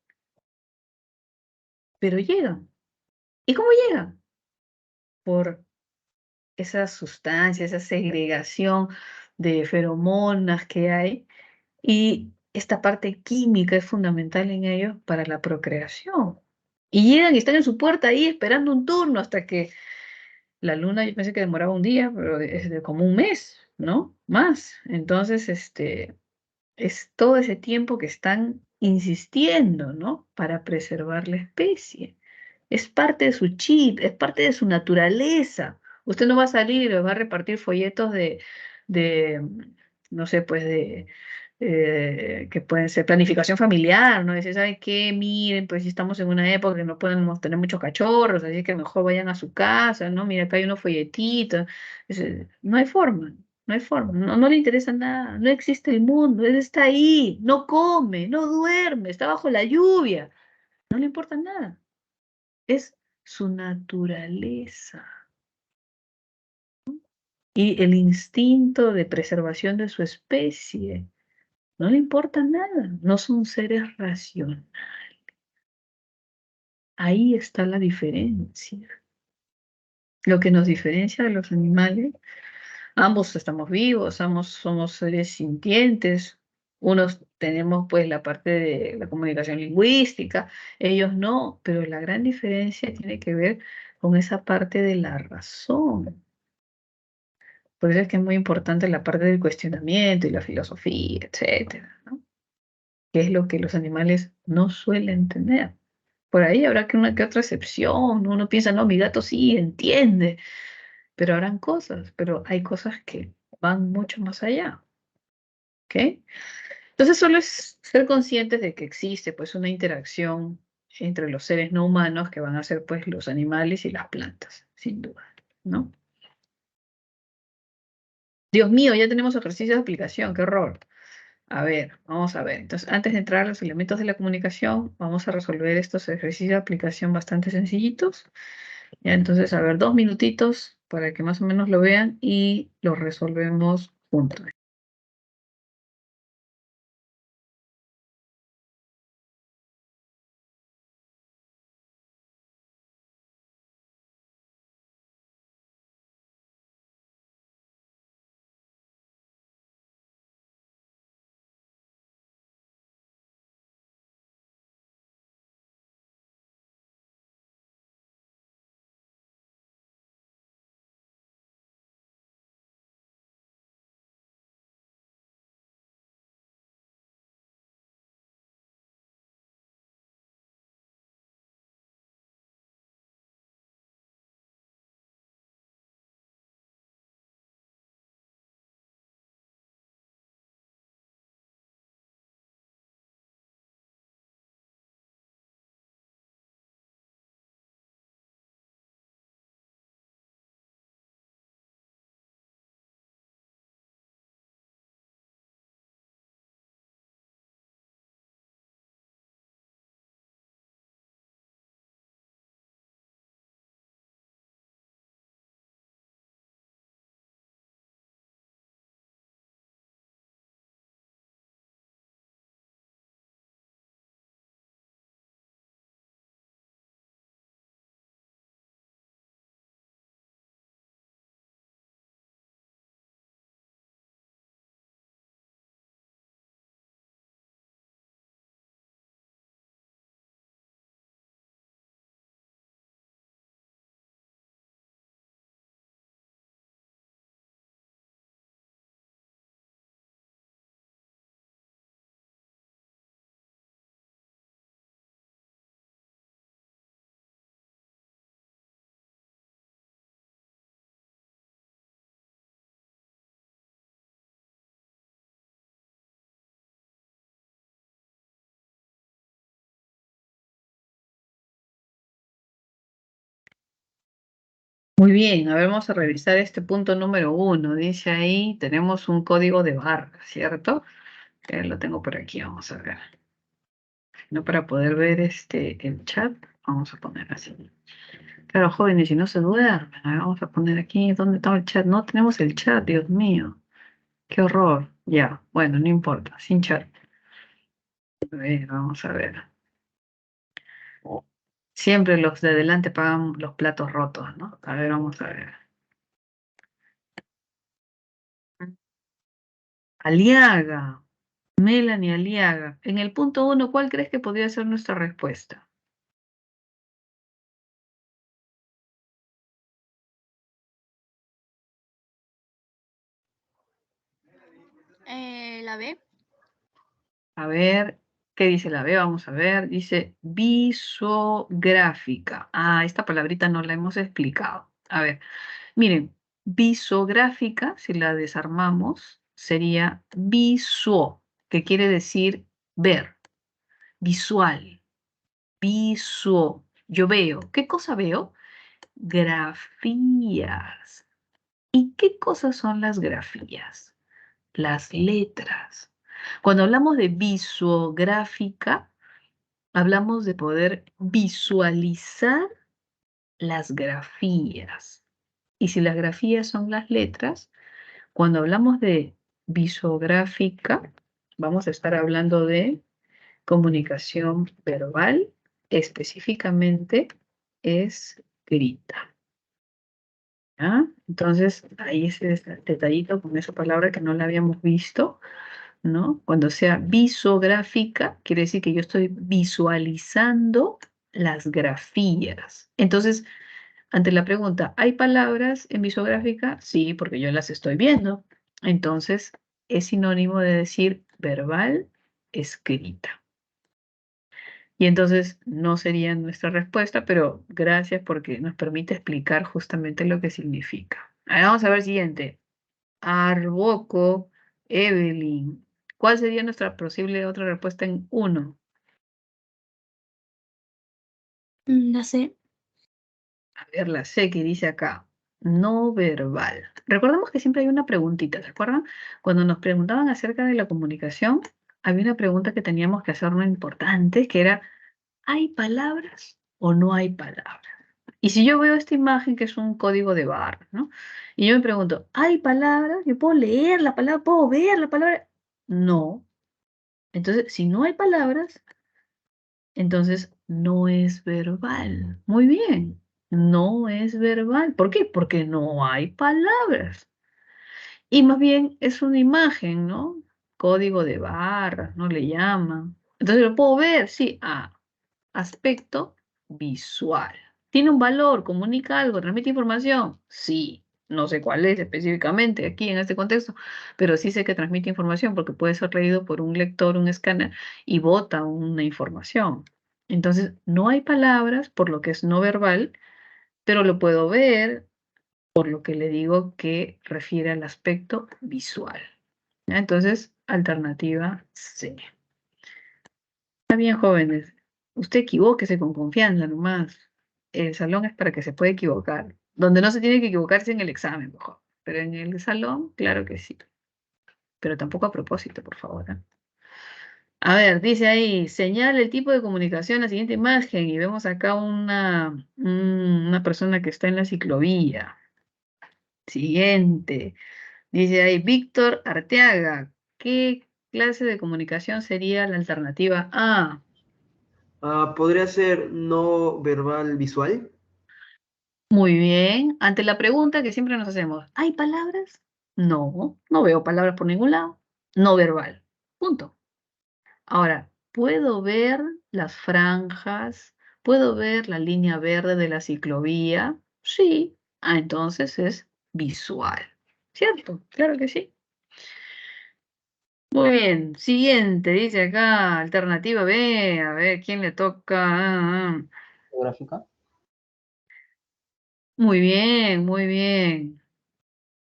pero llegan. ¿Y cómo llegan? Por esa sustancia, esa segregación de feromonas que hay y esta parte química es fundamental en ellos para la procreación. Y llegan y están en su puerta ahí esperando un turno hasta que la luna, yo pensé que demoraba un día, pero es de como un mes, ¿no? Más. Entonces, es todo ese tiempo que están insistiendo, ¿no? Para preservar la especie. Es parte de su chip, es parte de su naturaleza. Usted no va a salir, va a repartir folletos de, no sé, pues que pueden ser planificación familiar, ¿no? Dice, ¿sabe qué? Miren, pues si estamos en una época que no podemos tener muchos cachorros, así que mejor vayan a su casa, ¿no? Mira, acá hay unos folletitos. No hay forma, no hay forma, no, no le interesa nada, no existe el mundo, él está ahí, no come, no duerme, está bajo la lluvia, no le importa nada. Es su naturaleza. Y el instinto de preservación de su especie. No le importa nada. No son seres racionales. Ahí está la diferencia. Lo que nos diferencia de los animales, ambos estamos vivos, ambos somos seres sintientes. Unos tenemos pues la parte de la comunicación lingüística, ellos no, pero la gran diferencia tiene que ver con esa parte de la razón. Por eso es que es muy importante la parte del cuestionamiento y la filosofía, etcétera, ¿no? Que es lo que los animales no suelen tener. Por ahí habrá que una que otra excepción, ¿no? Uno piensa, no, mi gato sí entiende, pero habrán cosas, pero hay cosas que van mucho más allá, ¿ok? Entonces solo es ser conscientes de que existe pues una interacción entre los seres no humanos que van a ser pues los animales y las plantas, sin duda, ¿no? Dios mío, ya tenemos ejercicios de aplicación, qué horror. A ver, vamos a ver. Entonces, antes de entrar a los elementos de la comunicación, vamos a resolver estos ejercicios de aplicación bastante sencillitos. Ya, entonces, a ver, 2 minutitos para que más o menos lo vean y los resolvemos juntos. Muy bien, a ver, vamos a revisar este punto número 1. Dice ahí, tenemos un código de barra, ¿cierto? Lo tengo por aquí, vamos a ver. No para poder ver el chat, vamos a poner así. Claro, jóvenes, si no se duermen, a ver, vamos a poner aquí, ¿dónde está el chat? No tenemos el chat, Dios mío. Qué horror. Ya, bueno, no importa, sin chat. A ver, vamos a ver. Siempre los de adelante pagan los platos rotos, ¿no? A ver, vamos a ver. Aliaga, Melanie Aliaga. En el punto 1, ¿cuál crees que podría ser nuestra respuesta? La B. A ver, ¿qué dice la B? Vamos a ver. Dice visográfica. Ah, esta palabrita no la hemos explicado. A ver, miren, visográfica, si la desarmamos, sería visuo, que quiere decir ver, visual, visuo. Yo veo. ¿Qué cosa veo? Grafías. ¿Y qué cosas son las grafías? Las letras. Cuando hablamos de visográfica, hablamos de poder visualizar las grafías. Y si las grafías son las letras, cuando hablamos de visográfica, vamos a estar hablando de comunicación verbal, específicamente escrita. ¿Ya? Entonces, ahí ese detallito con esa palabra que no la habíamos visto, ¿no? Cuando sea visográfica, quiere decir que yo estoy visualizando las grafías. Entonces, ante la pregunta, ¿hay palabras en visográfica? Sí, porque yo las estoy viendo. Entonces, es sinónimo de decir verbal escrita. Y entonces no sería nuestra respuesta, pero gracias porque nos permite explicar justamente lo que significa. Ahora vamos a ver el siguiente. Arboco, Evelyn. ¿Cuál sería nuestra posible otra respuesta en 1? La C. A ver, la C que dice acá. No verbal. Recordemos que siempre hay una preguntita, ¿se acuerdan? Cuando nos preguntaban acerca de la comunicación, había una pregunta que teníamos que hacernos importante, que era, ¿hay palabras o no hay palabras? Y si yo veo esta imagen que es un código de barra, ¿no? Y yo me pregunto, ¿hay palabras? ¿Yo puedo leer la palabra? ¿Puedo ver la palabra? No. Entonces, si no hay palabras, entonces no es verbal. Muy bien, no es verbal. ¿Por qué? Porque no hay palabras. Y más bien es una imagen, ¿no? Código de barras, ¿no? Le llaman. Entonces lo puedo ver, sí. Ah, aspecto visual. ¿Tiene un valor? ¿Comunica algo? ¿Transmite información? Sí. No sé cuál es específicamente aquí en este contexto, pero sí sé que transmite información porque puede ser leído por un lector, un escáner y bota una información. Entonces, no hay palabras por lo que es no verbal, pero lo puedo ver por lo que le digo que refiere al aspecto visual. ¿Ya? Entonces, alternativa C. Está bien, jóvenes. Usted equivóquese con confianza nomás. El salón es para que se pueda equivocar. Donde no se tiene que equivocarse en el examen, mejor. Pero en el salón, claro que sí. Pero tampoco a propósito, por favor. ¿Eh? A ver, dice ahí, señala el tipo de comunicación en la siguiente imagen y vemos acá una persona que está en la ciclovía. Siguiente. Dice ahí, Víctor Arteaga. ¿Qué clase de comunicación sería la alternativa A? ¿Podría ser no verbal visual? Muy bien. Ante la pregunta que siempre nos hacemos, ¿hay palabras? No, no veo palabras por ningún lado. No verbal. Punto. Ahora, ¿puedo ver las franjas? ¿Puedo ver la línea verde de la ciclovía? Sí. Ah, entonces es visual. ¿Cierto? Claro que sí. Muy bien. Siguiente, dice acá, alternativa B. A ver, ¿quién le toca? Geográfica. Muy bien, muy bien.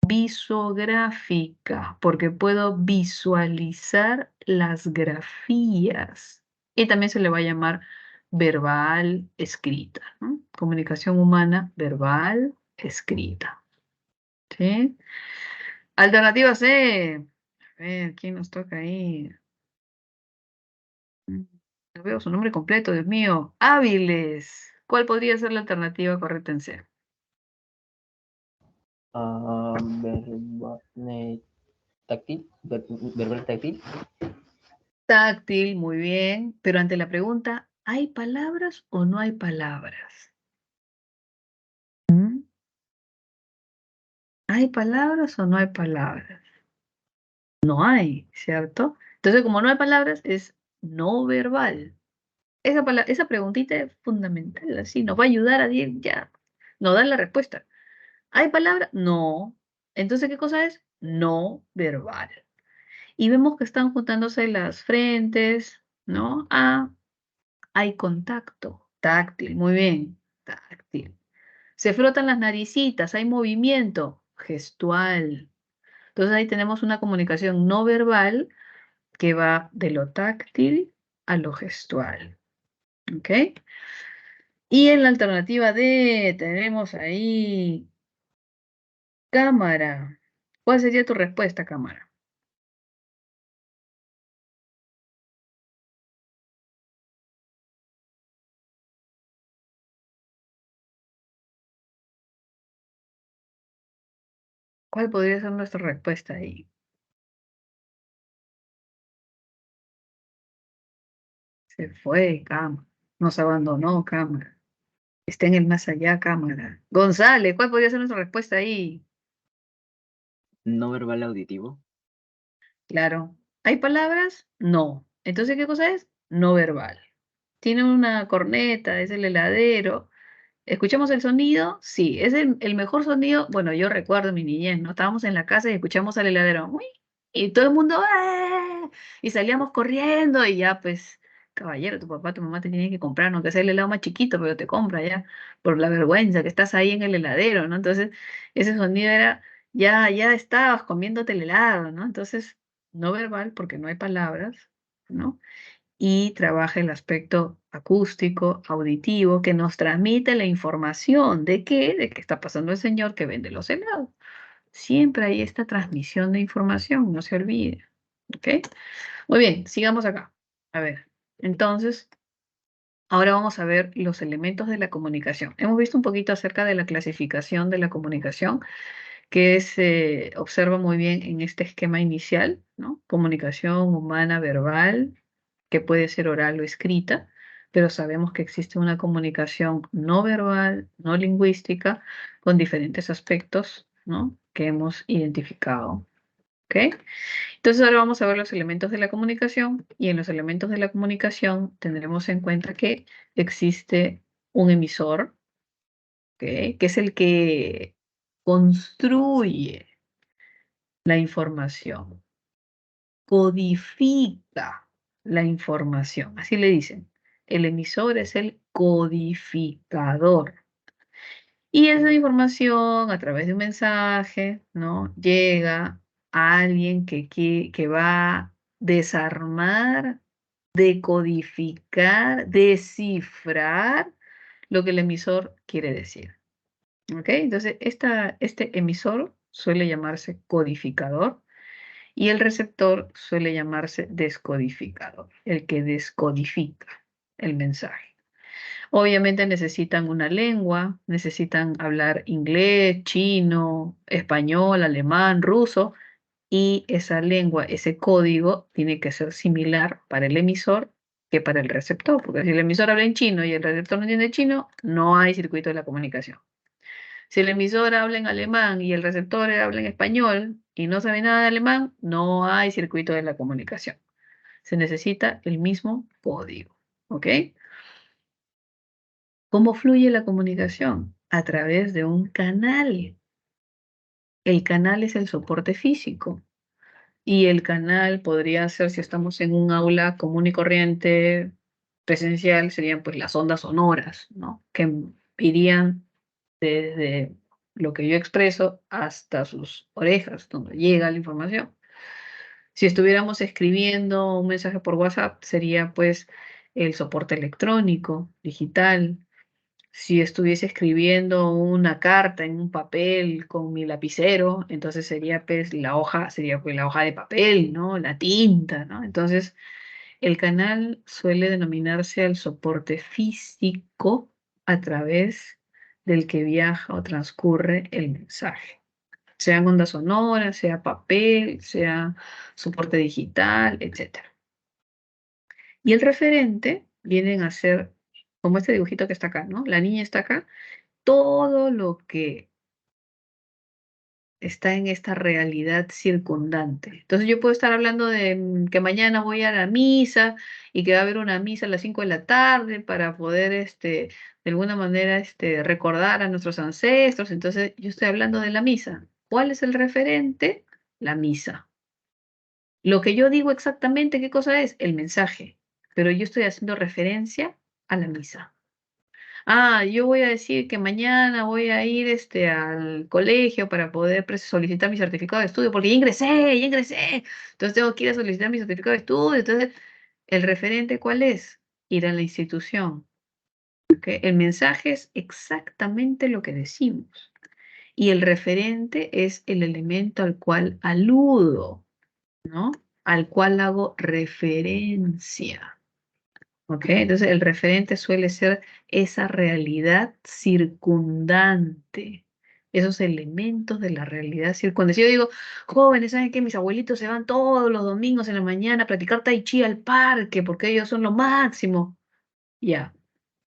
Visográfica, porque puedo visualizar las grafías. Y también se le va a llamar verbal escrita, ¿no? Comunicación humana verbal escrita. ¿Sí? Alternativa C. A ver, ¿quién nos toca ahí? No veo su nombre completo, Dios mío. Hábiles. ¿Cuál podría ser la alternativa correcta en C? Táctil, verbal táctil. Táctil, muy bien. Pero ante la pregunta, ¿hay palabras o no hay palabras? ¿Mm? ¿Hay palabras o no hay palabras? No hay, ¿cierto? Entonces, como no hay palabras, es no verbal. Esa preguntita es fundamental, así nos va a ayudar a ya, nos da la respuesta. ¿Hay palabras? No. Entonces, ¿qué cosa es? No verbal. Y vemos que están juntándose las frentes, ¿no? Ah, hay contacto, táctil, muy bien, táctil. Se frotan las naricitas, hay movimiento, gestual. Entonces ahí tenemos una comunicación no verbal que va de lo táctil a lo gestual. ¿Ok? Y en la alternativa D tenemos ahí cámara. ¿Cuál sería tu respuesta, cámara? ¿Cuál podría ser nuestra respuesta ahí? Se fue, cámara. Nos abandonó, cámara. Está en el más allá, cámara. González, ¿cuál podría ser nuestra respuesta ahí? No verbal auditivo. Claro. ¿Hay palabras? No. Entonces, ¿qué cosa es? No verbal. Tiene una corneta, es el heladero. ¿Escuchamos el sonido? Sí, es el mejor sonido. Bueno, yo recuerdo mi niñez, ¿no? Estábamos en la casa y escuchamos al heladero. ¡Uy! Y todo el mundo, ¡ah! Y salíamos corriendo y ya, pues, caballero, tu papá, tu mamá te tienen que comprar, aunque sea el helado más chiquito, pero te compra ya, por la vergüenza que estás ahí en el heladero, ¿no? Entonces, ese sonido era, ya estabas comiéndote el helado, ¿no? Entonces, no verbal, porque no hay palabras, ¿no? Y trabaja el aspecto acústico, auditivo, que nos transmite la información de qué, de qué está pasando el señor que vende los helados. Siempre hay esta transmisión de información, no se olvide. ¿Ok? Muy bien, sigamos acá. A ver, entonces, ahora vamos a ver los elementos de la comunicación. Hemos visto un poquito acerca de la clasificación de la comunicación, que se observa muy bien en este esquema inicial, ¿no? Comunicación humana verbal, que puede ser oral o escrita, pero sabemos que existe una comunicación no verbal, no lingüística, con diferentes aspectos, ¿no? Que hemos identificado. ¿Ok? Entonces ahora vamos a ver los elementos de la comunicación y en los elementos de la comunicación tendremos en cuenta que existe un emisor, ¿ok? Que es el que construye la información, codifica la información, así le dicen. El emisor es el codificador. Y esa información a través de un mensaje, ¿no? Llega a alguien que va a desarmar, decodificar, descifrar lo que el emisor quiere decir. ¿Ok? Entonces, este emisor suele llamarse codificador y el receptor suele llamarse descodificador, el que descodifica el mensaje. Obviamente necesitan una lengua, necesitan hablar inglés, chino, español, alemán, ruso, y esa lengua, ese código, tiene que ser similar para el emisor que para el receptor, porque si el emisor habla en chino y el receptor no entiende chino, no hay circuito de la comunicación. Si el emisor habla en alemán y el receptor habla en español y no sabe nada de alemán, no hay circuito de la comunicación. Se necesita el mismo código. ¿Ok? ¿Cómo fluye la comunicación? A través de un canal. El canal es el soporte físico. Y el canal podría ser, si estamos en un aula común y corriente presencial, serían pues las ondas sonoras, ¿no? Que irían desde lo que yo expreso hasta sus orejas, donde llega la información. Si estuviéramos escribiendo un mensaje por WhatsApp, sería pues el soporte electrónico, digital. Si estuviese escribiendo una carta en un papel con mi lapicero, entonces sería pues la hoja, sería pues la hoja de papel, ¿no? La tinta, ¿no? Entonces, el canal suele denominarse el soporte físico a través del que viaja o transcurre el mensaje. Sean ondas sonoras, sea papel, sea soporte digital, etc. Y el referente vienen a ser, como este dibujito que está acá, ¿no? La niña está acá, todo lo que está en esta realidad circundante. Entonces yo puedo estar hablando de que mañana voy a la misa y que va a haber una misa a las 5 de la tarde para poder, de alguna manera, recordar a nuestros ancestros. Entonces yo estoy hablando de la misa. ¿Cuál es el referente? La misa. Lo que yo digo exactamente, ¿qué cosa es? El mensaje. Pero yo estoy haciendo referencia a la misa. Ah, yo voy a decir que mañana voy a ir al colegio para poder solicitar mi certificado de estudio, porque ya ingresé, ya ingresé. Entonces tengo que ir a solicitar mi certificado de estudio. Entonces, ¿el referente cuál es? Ir a la institución. ¿Ok? El mensaje es exactamente lo que decimos. Y el referente es el elemento al cual aludo, ¿no? Al cual hago referencia. ¿Ok? Entonces el referente suele ser esa realidad circundante, esos elementos de la realidad circundante. Si yo digo, jóvenes, ¿saben qué? Mis abuelitos se van todos los domingos en la mañana a practicar tai chi al parque porque ellos son lo máximo. Ya,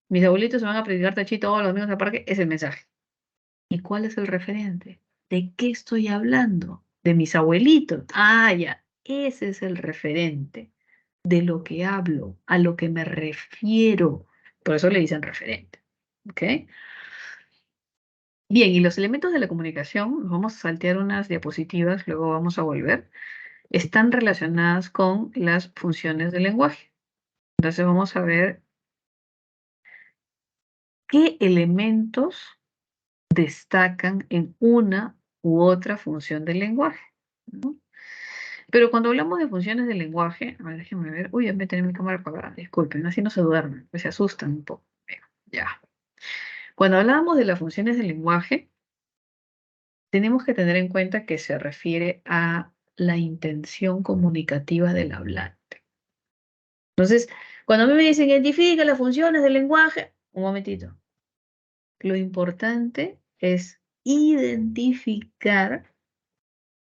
mis abuelitos se van a practicar tai chi todos los domingos al parque, es el mensaje. ¿Y cuál es el referente? ¿De qué estoy hablando? De mis abuelitos. Ah, ya, ese es el referente de lo que hablo, a lo que me refiero. Por eso le dicen referente. ¿Ok? Bien, y los elementos de la comunicación, nos vamos a saltear unas diapositivas, luego vamos a volver, están relacionadas con las funciones del lenguaje. Entonces vamos a ver qué elementos destacan en una u otra función del lenguaje, ¿no? Pero cuando hablamos de funciones del lenguaje, a ver, déjenme ver, uy, ya me tengo mi cámara apagada, disculpen, así no se duermen, pues se asustan un poco. Bien, ya. Cuando hablamos de las funciones del lenguaje, tenemos que tener en cuenta que se refiere a la intención comunicativa del hablante. Entonces, cuando a mí me dicen identifica las funciones del lenguaje, un momentito. Lo importante es identificar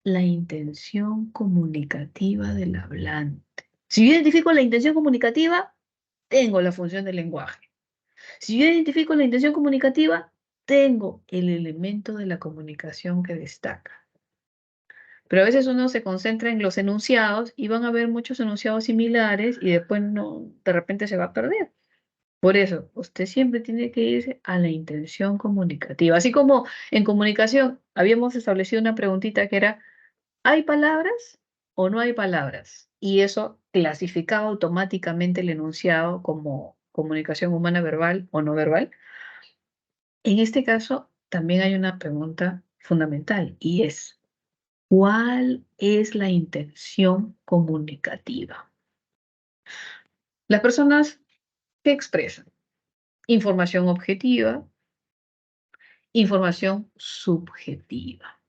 la intención comunicativa del hablante. Si yo identifico la intención comunicativa, tengo la función del lenguaje. Si yo identifico la intención comunicativa, tengo el elemento de la comunicación que destaca. Pero a veces uno se concentra en los enunciados y van a haber muchos enunciados similares y después no, de repente se va a perder. Por eso, usted siempre tiene que irse a la intención comunicativa. Así como en comunicación habíamos establecido una preguntita que era, ¿hay palabras o no hay palabras? Y eso clasificaba automáticamente el enunciado como comunicación humana verbal o no verbal. En este caso, también hay una pregunta fundamental y es, ¿cuál es la intención comunicativa? Las personas que expresan información objetiva, información subjetiva.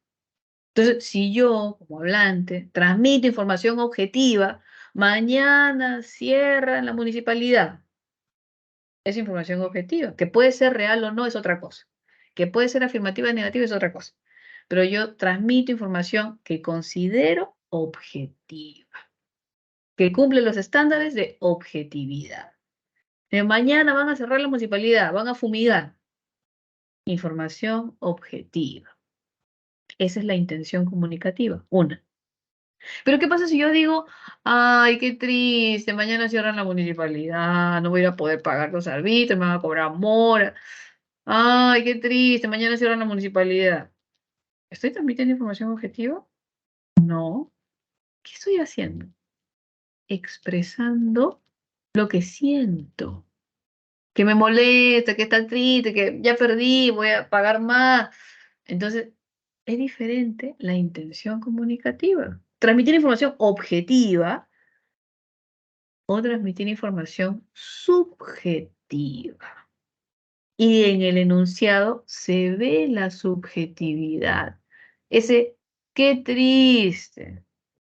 Entonces, si yo, como hablante, transmito información objetiva, mañana cierran la municipalidad, es información objetiva, que puede ser real o no es otra cosa, que puede ser afirmativa o negativa es otra cosa, pero yo transmito información que considero objetiva, que cumple los estándares de objetividad. Mañana van a cerrar la municipalidad, van a fumigar. Información objetiva. Esa es la intención comunicativa, una. Pero ¿qué pasa si yo digo, ay, qué triste, mañana cierran la municipalidad, no voy a poder pagar los arbitrios, me van a cobrar mora. Ay, qué triste, mañana cierran la municipalidad. ¿Estoy transmitiendo información objetiva? No. ¿Qué estoy haciendo? Expresando lo que siento. Que me molesta, que está triste, que ya perdí, voy a pagar más. Entonces, es diferente la intención comunicativa. Transmitir información objetiva o transmitir información subjetiva. Y en el enunciado se ve la subjetividad. Ese, qué triste,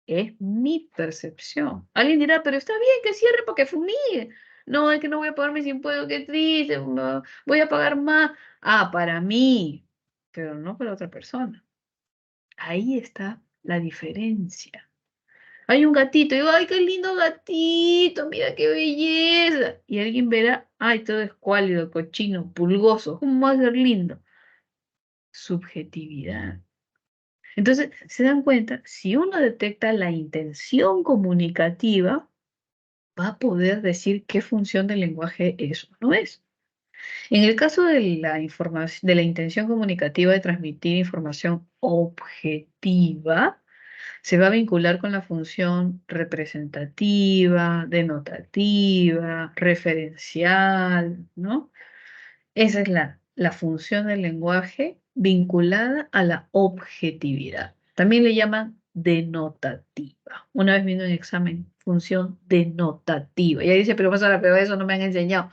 es mi percepción. Alguien dirá, pero está bien que cierre porque fumigue. No, es que no voy a pagar mis impuestos, qué triste, no, voy a pagar más. Ah, para mí, pero no para otra persona. Ahí está la diferencia. Hay un gatito, y digo, ay, qué lindo gatito, mira qué belleza. Y alguien verá, ay, todo escuálido, cochino, pulgoso, ¿cómo va a ser lindo? Subjetividad. Entonces, se dan cuenta, si uno detecta la intención comunicativa, va a poder decir qué función del lenguaje es o no es. En el caso de la información, de la intención comunicativa de transmitir información objetiva, se va a vincular con la función representativa, denotativa, referencial, ¿no? Esa es la función del lenguaje vinculada a la objetividad. También le llaman denotativa. Una vez vino en examen, función denotativa. Y ahí dice, pero profesora, pero eso no me han enseñado.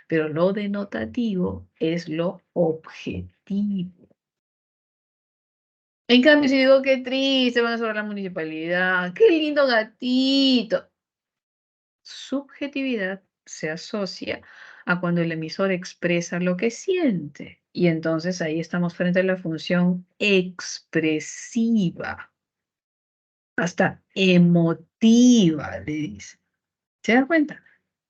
Pero lo denotativo es lo objetivo. En cambio, si digo qué triste, van a sobre la municipalidad, qué lindo gatito. Subjetividad se asocia a cuando el emisor expresa lo que siente. Y entonces ahí estamos frente a la función expresiva, hasta emotiva, le dice. ¿Se dan cuenta?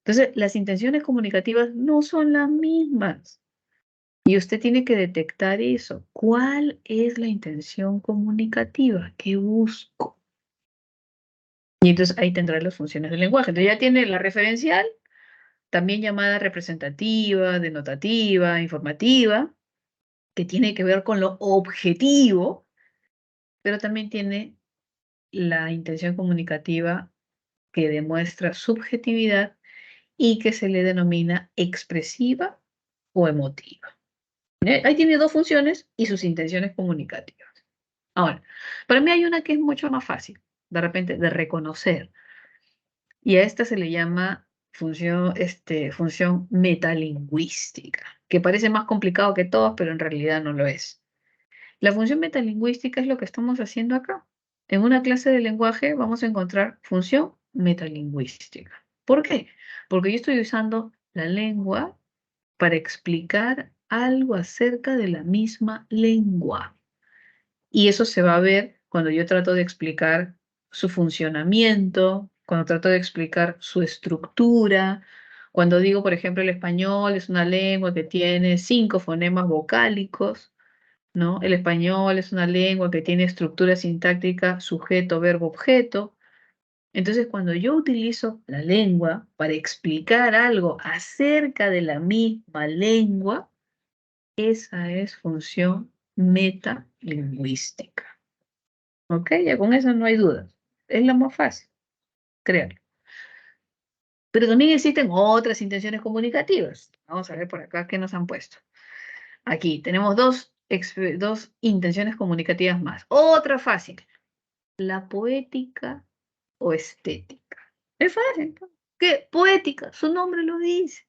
Entonces, las intenciones comunicativas no son las mismas. Y usted tiene que detectar eso. ¿Cuál es la intención comunicativa? ¿Qué busco? Y entonces ahí tendrá las funciones del lenguaje. Entonces ya tiene la referencial, también llamada representativa, denotativa, informativa, que tiene que ver con lo objetivo, pero también tiene la intención comunicativa que demuestra subjetividad y que se le denomina expresiva o emotiva. Ahí tiene dos funciones y sus intenciones comunicativas. Ahora, para mí hay una que es mucho más fácil, de repente, de reconocer. Y a esta se le llama función metalingüística, que parece más complicado que todas, pero en realidad no lo es. La función metalingüística es lo que estamos haciendo acá. En una clase de lenguaje vamos a encontrar función metalingüística. ¿Por qué? Porque yo estoy usando la lengua para explicar algo acerca de la misma lengua. Y eso se va a ver cuando yo trato de explicar su funcionamiento, cuando trato de explicar su estructura, cuando digo, por ejemplo, el español es una lengua que tiene 5 fonemas vocálicos, ¿no? El español es una lengua que tiene estructura sintáctica sujeto, verbo, objeto. Entonces, cuando yo utilizo la lengua para explicar algo acerca de la misma lengua, esa es función metalingüística. ¿Ok? Ya con eso no hay dudas. Es lo más fácil, créanlo. Pero también existen otras intenciones comunicativas. Vamos a ver por acá qué nos han puesto. Aquí tenemos dos intenciones comunicativas más. Otra fácil. La poética o estética. Es fácil, ¿no? ¿Qué? Poética, su nombre lo dice.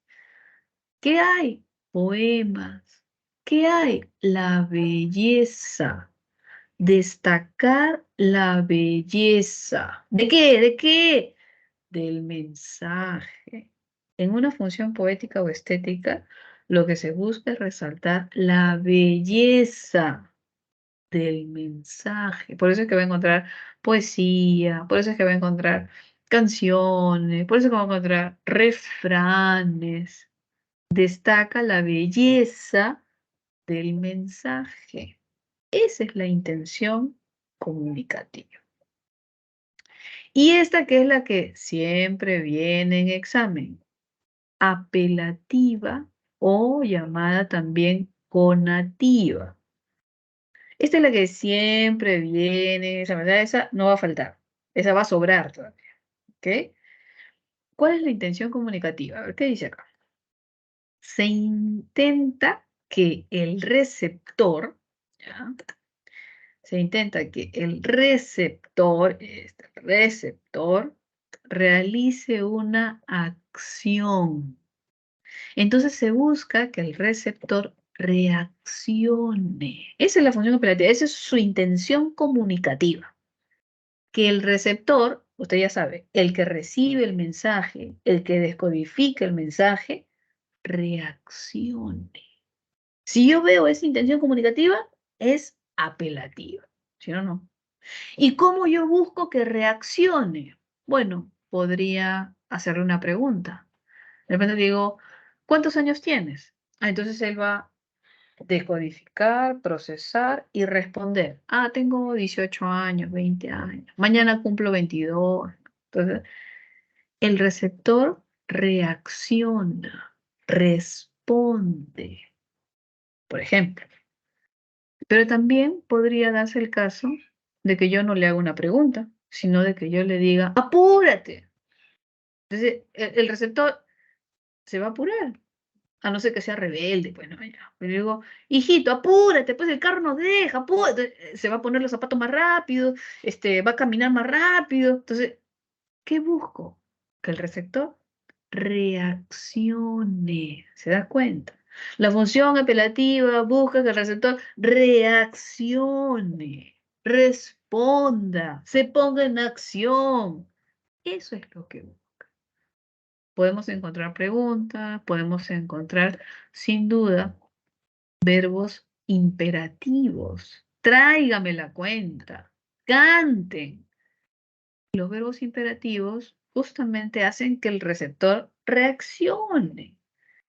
¿Qué hay? Poemas. ¿Qué hay? La belleza. Destacar la belleza. ¿De qué? ¿De qué? Del mensaje. En una función poética o estética, lo que se busca es resaltar la belleza del mensaje. Por eso es que va a encontrar poesía, por eso es que va a encontrar canciones, por eso es que va a encontrar refranes. Destaca la belleza del mensaje. Esa es la intención comunicativa. Y esta que es la que siempre viene en examen, apelativa o llamada también conativa. Esta es la que siempre viene, esa no va a faltar, esa va a sobrar todavía. ¿Ok? ¿Cuál es la intención comunicativa? A ver, ¿qué dice acá? Se intenta que el receptor, ¿ya? Se intenta que el receptor, este receptor, realice una acción Entonces se busca que el receptor reaccione. Esa es la función apelativa, esa es su intención comunicativa. Que el receptor, usted ya sabe, el que recibe el mensaje, el que descodifica el mensaje, reaccione. Si yo veo esa intención comunicativa, es apelativa. Si no, no. ¿Y cómo yo busco que reaccione? Bueno, podría hacerle una pregunta. De repente digo, ¿cuántos años tienes? Entonces él va a descodificar, procesar y responder. Tengo 18 años, 20 años. Mañana cumplo 22. Entonces, el receptor reacciona, responde, por ejemplo. Pero también podría darse el caso de que yo no le haga una pregunta, sino de que yo le diga, apúrate. Entonces, el receptor se va a apurar, a no ser que sea rebelde, pues no, ya. Pero digo, hijito, apúrate, pues el carro nos deja, apúrate. Se va a poner los zapatos más rápido, va a caminar más rápido. Entonces, ¿qué busco? Que el receptor reaccione. ¿Se da cuenta? La función apelativa busca que el receptor reaccione, responda, se ponga en acción. Eso es lo que busca. Podemos encontrar preguntas, podemos encontrar, sin duda, verbos imperativos. Tráigame la cuenta, canten. Los verbos imperativos justamente hacen que el receptor reaccione,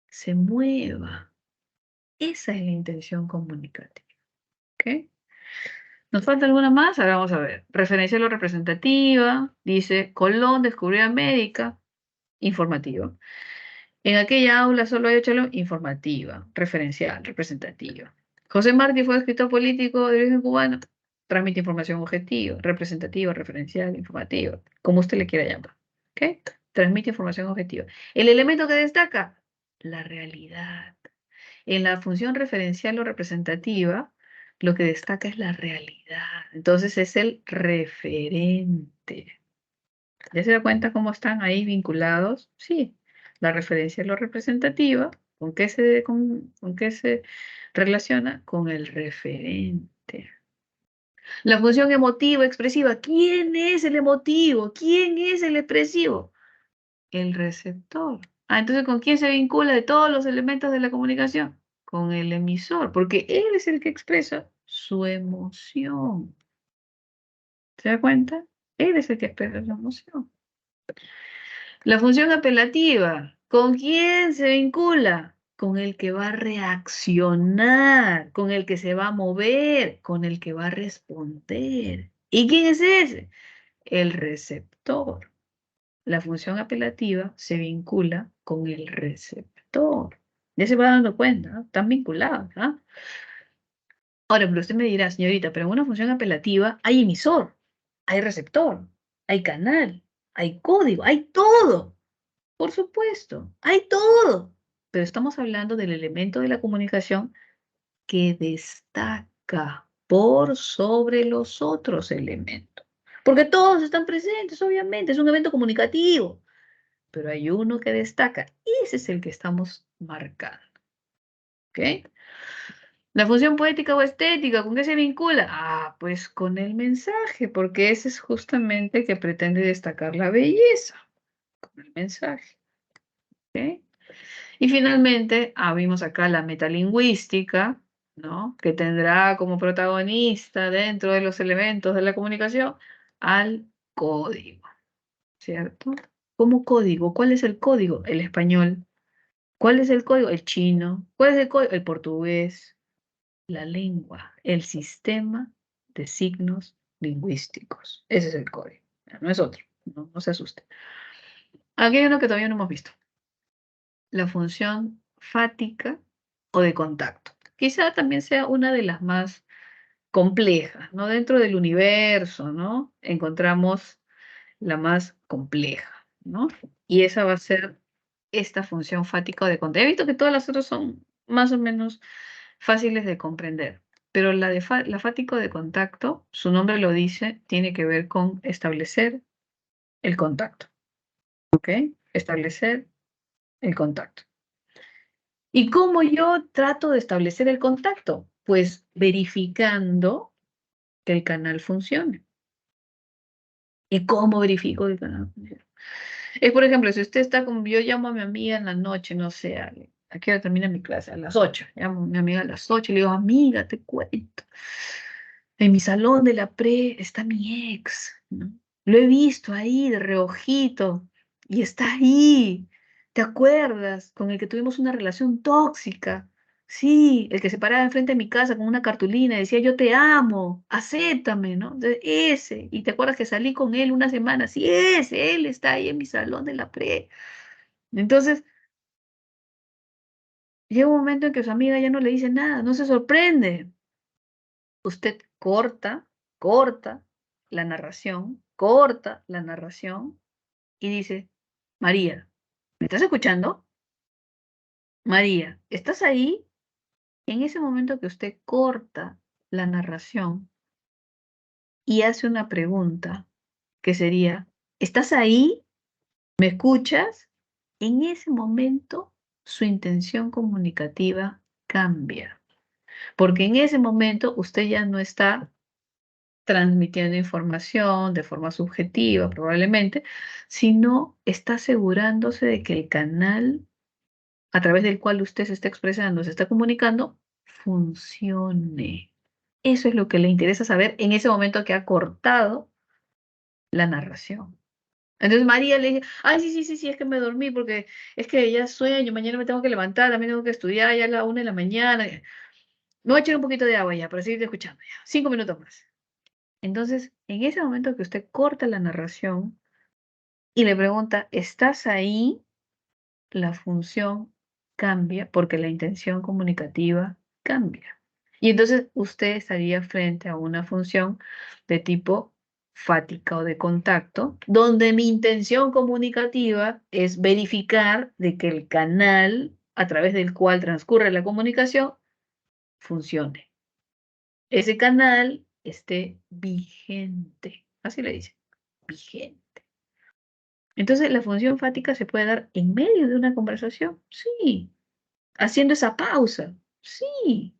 se mueva. Esa es la intención comunicativa. ¿Ok? ¿Nos falta alguna más? Ahora vamos a ver. Referencial o representativa. Dice, Colón descubrió América. Informativa. En aquella aula solo hay 8 alumnos. Informativa. Referencial, representativa. José Martí fue escritor político de origen cubano. Transmite información objetiva, representativa, referencial, informativa, como usted le quiera llamar. ¿Ok? Transmite información objetiva. El elemento que destaca, la realidad. En la función referencial o representativa, lo que destaca es la realidad. Entonces es el referente. ¿Ya se da cuenta cómo están ahí vinculados? Sí. La referencia es lo representativa. ¿Con qué se relaciona? Con el referente. La función emotiva, expresiva. ¿Quién es el emotivo? ¿Quién es el expresivo? El receptor. Entonces, ¿con quién se vincula de todos los elementos de la comunicación? Con el emisor, porque él es el que expresa su emoción. ¿Se da cuenta? Él es el que expresa su emoción. La función apelativa, ¿con quién se vincula? Con el que va a reaccionar, con el que se va a mover, con el que va a responder. ¿Y quién es ese? El receptor. La función apelativa se vincula con el receptor. Ya se va dando cuenta, ¿no? Están vinculados, ¿no? Ahora, pero usted me dirá, señorita, pero en una función apelativa hay emisor, hay receptor, hay canal, hay código, hay todo. Por supuesto, hay todo. Pero estamos hablando del elemento de la comunicación que destaca por sobre los otros elementos. Porque todos están presentes, obviamente, es un evento comunicativo. Pero hay uno que destaca. Ese es el que estamos marcando. ¿Ok? La función poética o estética, ¿con qué se vincula? Pues con el mensaje, porque ese es justamente que pretende destacar la belleza, con el mensaje. ¿Ok? Y finalmente, vimos acá la metalingüística, ¿no? Que tendrá como protagonista dentro de los elementos de la comunicación al código, ¿cierto? ¿Cómo código? ¿Cuál es el código? El español. ¿Cuál es el código? El chino. ¿Cuál es el código? El portugués. La lengua, el sistema de signos lingüísticos. Ese es el código. No es otro. No se asuste. Aquí hay uno que todavía no hemos visto. La función fática o de contacto. Quizá también sea una de las más complejas, ¿no? Dentro del universo, ¿no? Encontramos la más compleja, ¿no? Y esa va a ser esta función fática o de contacto. He visto que todas las otras son más o menos fáciles de comprender, pero la fático de contacto, su nombre lo dice, tiene que ver con establecer el contacto, ¿ok? Establecer el contacto. ¿Y cómo yo trato de establecer el contacto? Pues verificando que el canal funcione. ¿Y cómo verifico que el canal funcione? Es, por ejemplo, si usted está como, yo llamo a mi amiga en la noche, no sé, ¿a qué hora termina mi clase? A las 8. Llamo a mi amiga a las 8 y le digo, amiga, te cuento. En mi salón de la pre está mi ex, ¿no? Lo he visto ahí de reojito y está ahí. ¿Te acuerdas? Con el que tuvimos una relación tóxica. Sí, el que se paraba enfrente de mi casa con una cartulina y decía, yo te amo, acéptame, ¿no? Entonces, ese, y te acuerdas que salí con él una semana, sí, ese, él está ahí en mi salón de la pre. Entonces, llega un momento en que su amiga ya no le dice nada, no se sorprende. Usted corta corta la narración y dice, María, ¿me estás escuchando? María, ¿estás ahí? En ese momento que usted corta la narración y hace una pregunta que sería, ¿estás ahí? ¿Me escuchas? En ese momento su intención comunicativa cambia, porque en ese momento usted ya no está transmitiendo información de forma subjetiva, probablemente, sino está asegurándose de que el canal a través del cual usted se está expresando, se está comunicando, funcione. Eso es lo que le interesa saber en ese momento que ha cortado la narración. Entonces María le dice, ay, sí, es que me dormí porque es que ya sueño, mañana me tengo que levantar, también tengo que estudiar, ya a la 1 de la mañana. Me voy a echar un poquito de agua ya para seguir escuchando ya. 5 minutos más. Entonces, en ese momento que usted corta la narración y le pregunta, ¿estás ahí? La función cambia porque la intención comunicativa cambia. Y entonces usted estaría frente a una función de tipo fática o de contacto, donde mi intención comunicativa es verificar de que el canal a través del cual transcurre la comunicación funcione. Ese canal esté vigente. Así le dice, vigente. Entonces, ¿la función fática se puede dar en medio de una conversación? Sí. Haciendo esa pausa. Sí.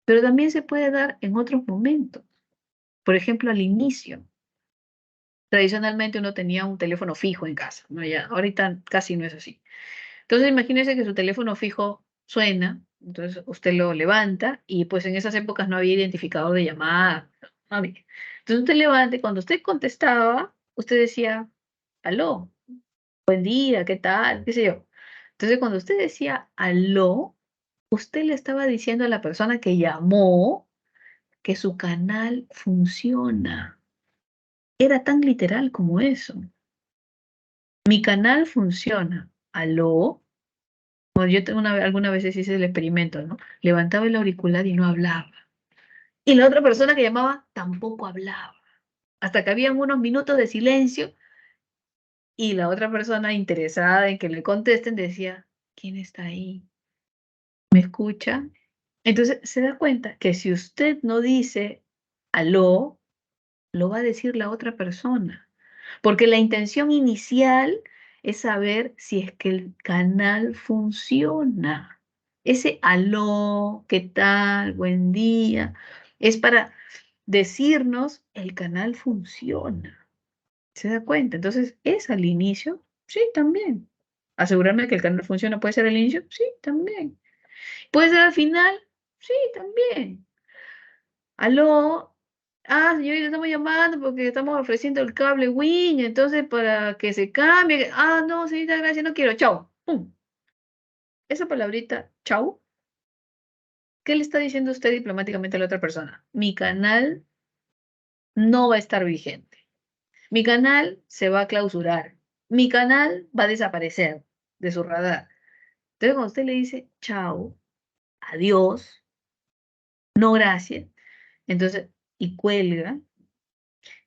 Pero también se puede dar en otros momentos. Por ejemplo, al inicio. Tradicionalmente uno tenía un teléfono fijo en casa, ¿no? Ya, ahorita casi no es así. Entonces, imagínese que su teléfono fijo suena, entonces usted lo levanta y pues en esas épocas no había identificador de llamada. No había. Entonces usted levanta y cuando usted contestaba, usted decía, aló, buen día, ¿qué tal? ¿Qué sé yo? Entonces, cuando usted decía aló, usted le estaba diciendo a la persona que llamó que su canal funciona. Era tan literal como eso. Mi canal funciona. ¿Aló? Bueno, yo tengo algunas veces hice el experimento, ¿no? Levantaba el auricular y no hablaba. Y la otra persona que llamaba tampoco hablaba. Hasta que habían unos minutos de silencio y la otra persona interesada en que le contesten decía, ¿quién está ahí? ¿Me escucha? Entonces se da cuenta que si usted no dice aló, lo va a decir la otra persona. Porque la intención inicial es saber si es que el canal funciona. Ese aló, ¿qué tal? Buen día. Es para decirnos el canal funciona. ¿Se da cuenta? Entonces, ¿es al inicio? Sí, también. Asegurarme que el canal funciona puede ser al inicio, sí, también. ¿Puede ser al final? Sí, también. Aló, señorita, estamos llamando porque estamos ofreciendo el cable Win, entonces para que se cambie. No, señorita, gracias, no quiero, chao. Pum. Esa palabrita, chao, ¿qué le está diciendo usted diplomáticamente a la otra persona? Mi canal no va a estar vigente. Mi canal se va a clausurar. Mi canal va a desaparecer de su radar. Entonces, cuando usted le dice chao, adiós, no gracias, entonces, y cuelga,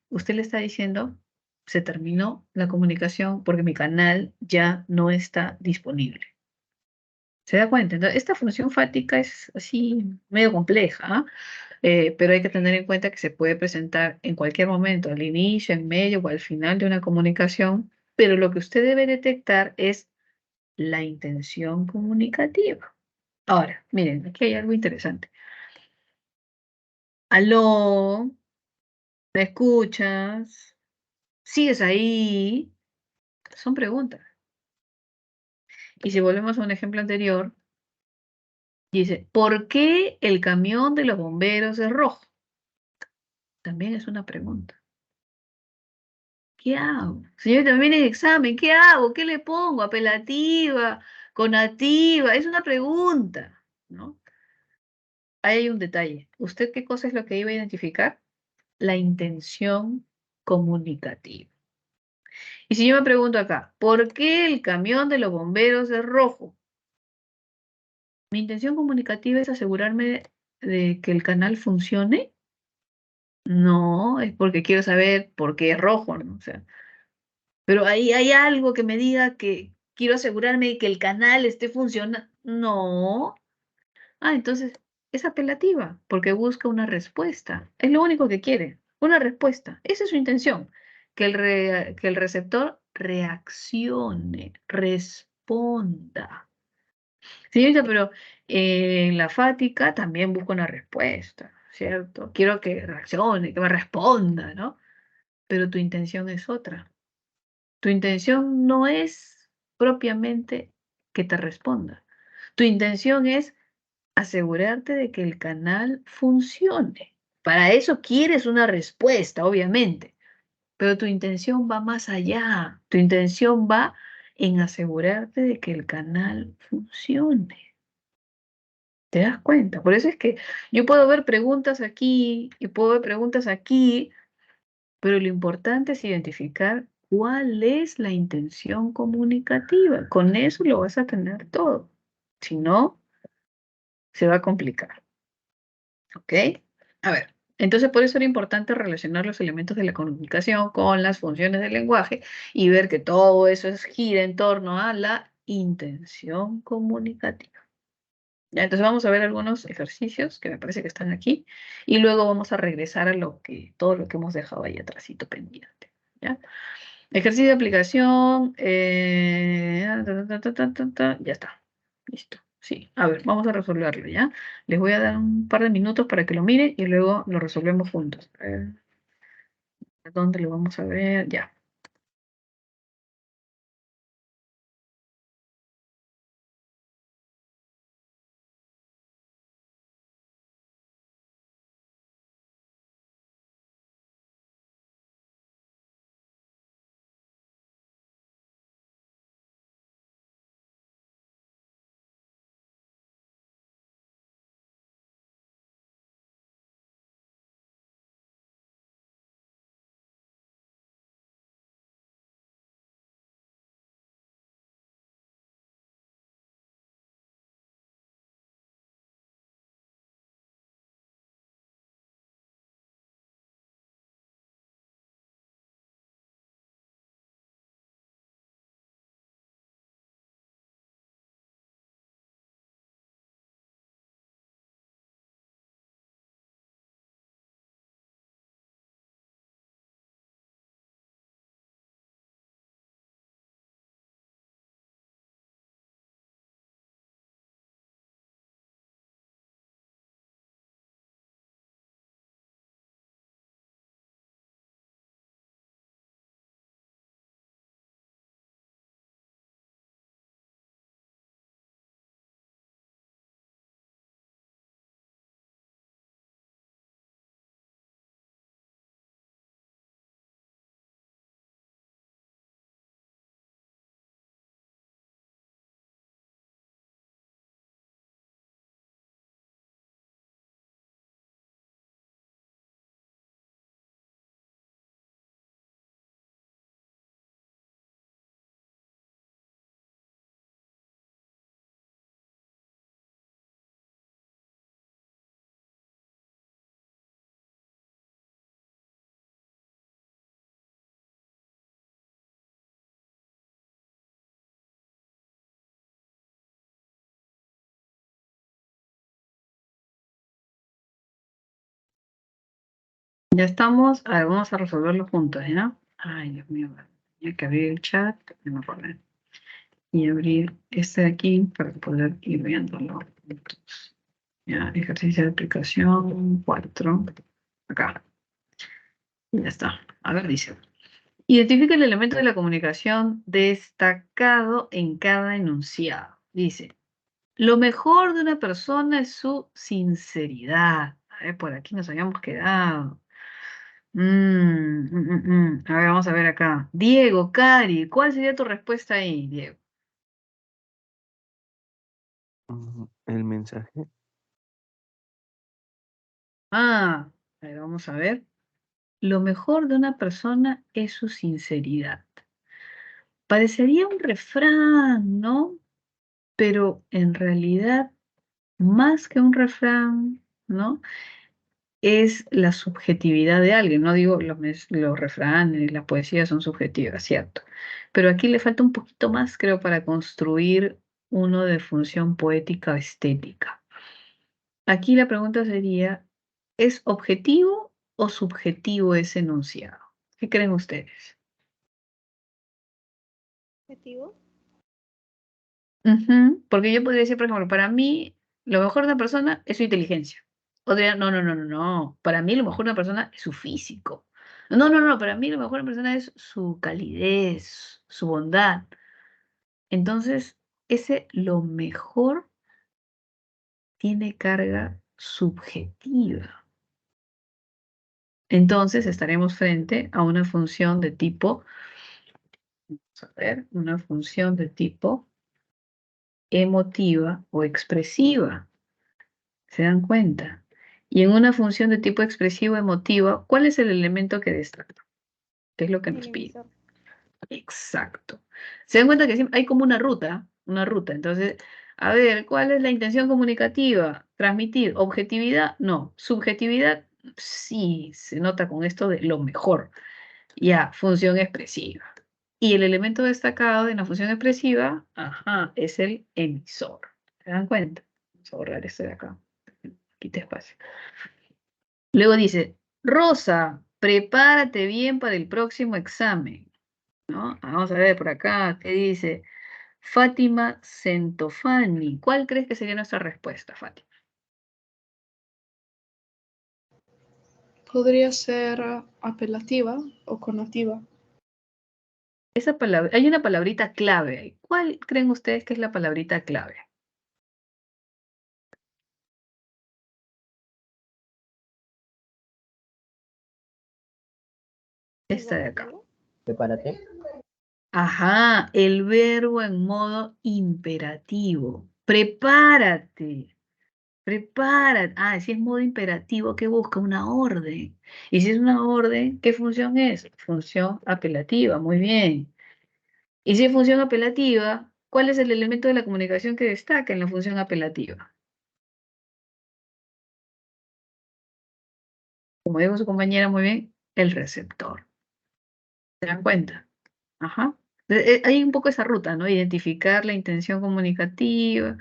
usted le está diciendo, se terminó la comunicación porque mi canal ya no está disponible. ¿Se da cuenta? Entonces, esta función fática es así medio compleja, ¿ah? Pero hay que tener en cuenta que se puede presentar en cualquier momento, al inicio, en medio o al final de una comunicación, pero lo que usted debe detectar es la intención comunicativa. Ahora, miren, aquí hay algo interesante. Aló, ¿me escuchas? ¿Sigues ahí? Son preguntas. Y si volvemos a un ejemplo anterior, dice, ¿por qué el camión de los bomberos es rojo? También es una pregunta. ¿Qué hago? Señorita, también es examen, ¿qué hago? ¿Qué le pongo? ¿Apelativa? ¿Conativa? Es una pregunta, ¿no? Ahí hay un detalle. ¿Usted qué cosa es lo que iba a identificar? La intención comunicativa. Y si yo me pregunto acá, ¿por qué el camión de los bomberos es rojo? Mi intención comunicativa es asegurarme de que el canal funcione. No, es porque quiero saber por qué es rojo, ¿no? O sea, pero ahí hay algo que me diga que quiero asegurarme de que el canal esté funcionando. No. Ah, entonces es apelativa, porque busca una respuesta. Es lo único que quiere, una respuesta. Esa es su intención, que el receptor reaccione, responda. Señorita, pero en la fática también busco una respuesta, ¿cierto? Quiero que reaccione, que me responda, ¿no? Pero tu intención es otra. Tu intención no es propiamente que te responda. Tu intención es asegurarte de que el canal funcione. Para eso quieres una respuesta, obviamente, pero tu intención va más allá. Tu intención va en asegurarte de que el canal funcione. ¿Te das cuenta? Por eso es que yo puedo ver preguntas aquí y puedo ver preguntas aquí, pero lo importante es identificar cuál es la intención comunicativa. Con eso lo vas a tener todo. Si no, se va a complicar. ¿Ok? A ver, entonces por eso era importante relacionar los elementos de la comunicación con las funciones del lenguaje y ver que todo eso gira en torno a la intención comunicativa. Ya, entonces vamos a ver algunos ejercicios que me parece que están aquí y luego vamos a regresar a todo lo que hemos dejado ahí atrásito pendiente. ¿Ya? Ejercicio de aplicación. Ya está. Listo. Sí, a ver, vamos a resolverlo, ¿ya? Les voy a dar un par de minutos para que lo miren y luego lo resolvemos juntos. A ver, ¿dónde lo vamos a ver? Ya. Ya estamos. A ver, vamos a resolverlo juntos, ¿ya? Ay, Dios mío. Hay que abrir el chat. No me acuerdo. y abrir este de aquí para poder ir viéndolo. Ya, ejercicio de aplicación 4. Acá. Y ya está. A ver, dice. Identifica el elemento de la comunicación destacado en cada enunciado. Dice, lo mejor de una persona es su sinceridad. A ver, por aquí nos habíamos quedado. A ver, vamos a ver acá. Diego, Cari, ¿cuál sería tu respuesta ahí, Diego? El mensaje. A ver, vamos a ver. Lo mejor de una persona es su sinceridad. Parecería un refrán, ¿no? Pero en realidad, más que un refrán, ¿no? Es la subjetividad de alguien. No digo los refranes, las poesías son subjetivas, ¿cierto? Pero aquí le falta un poquito más, creo, para construir uno de función poética o estética. Aquí la pregunta sería, ¿es objetivo o subjetivo ese enunciado? ¿Qué creen ustedes? ¿Objetivo? Porque yo podría decir, por ejemplo, para mí, lo mejor de una persona es su inteligencia. Podría, no. Para mí, lo mejor de una persona es su físico. No. Para mí, lo mejor de una persona es su calidez, su bondad. Entonces, ese lo mejor tiene carga subjetiva. Entonces, estaremos frente a una función de tipo, vamos a ver, una función de tipo emotiva o expresiva. ¿Se dan cuenta? Y en una función de tipo expresivo emotiva, ¿cuál es el elemento que destaca? ¿Qué es lo que nos El pide? emisor. Exacto. ¿Se dan cuenta que siempre hay como una ruta? Una ruta. Entonces, a ver, ¿cuál es la intención comunicativa? Transmitir. ¿Objetividad? No. ¿Subjetividad? Sí, se nota con esto de lo mejor. Ya, función expresiva. Y el elemento destacado de la función expresiva, ajá, es el emisor. ¿Se dan cuenta? Vamos a borrar esto de acá. Quita espacio. Luego dice, Rosa, prepárate bien para el próximo examen, ¿no? Vamos a ver por acá, ¿qué dice? Fátima Centofani. ¿Cuál crees que sería nuestra respuesta, Fátima? Podría ser apelativa o connotativa. Esa palabra, hay una palabrita clave ahí. ¿Cuál creen ustedes que es la palabrita clave? Esta de acá. Prepárate. Ajá, el verbo en modo imperativo. Prepárate. Prepárate. Ah, si es modo imperativo, ¿qué busca? Una orden. Y si es una orden, ¿qué función es? Función apelativa, muy bien. Y si es función apelativa, ¿cuál es el elemento de la comunicación que destaca en la función apelativa? Como dijo su compañera muy bien, el receptor. ¿Se dan cuenta? Ajá. Hay un poco esa ruta, ¿no? Identificar la intención comunicativa,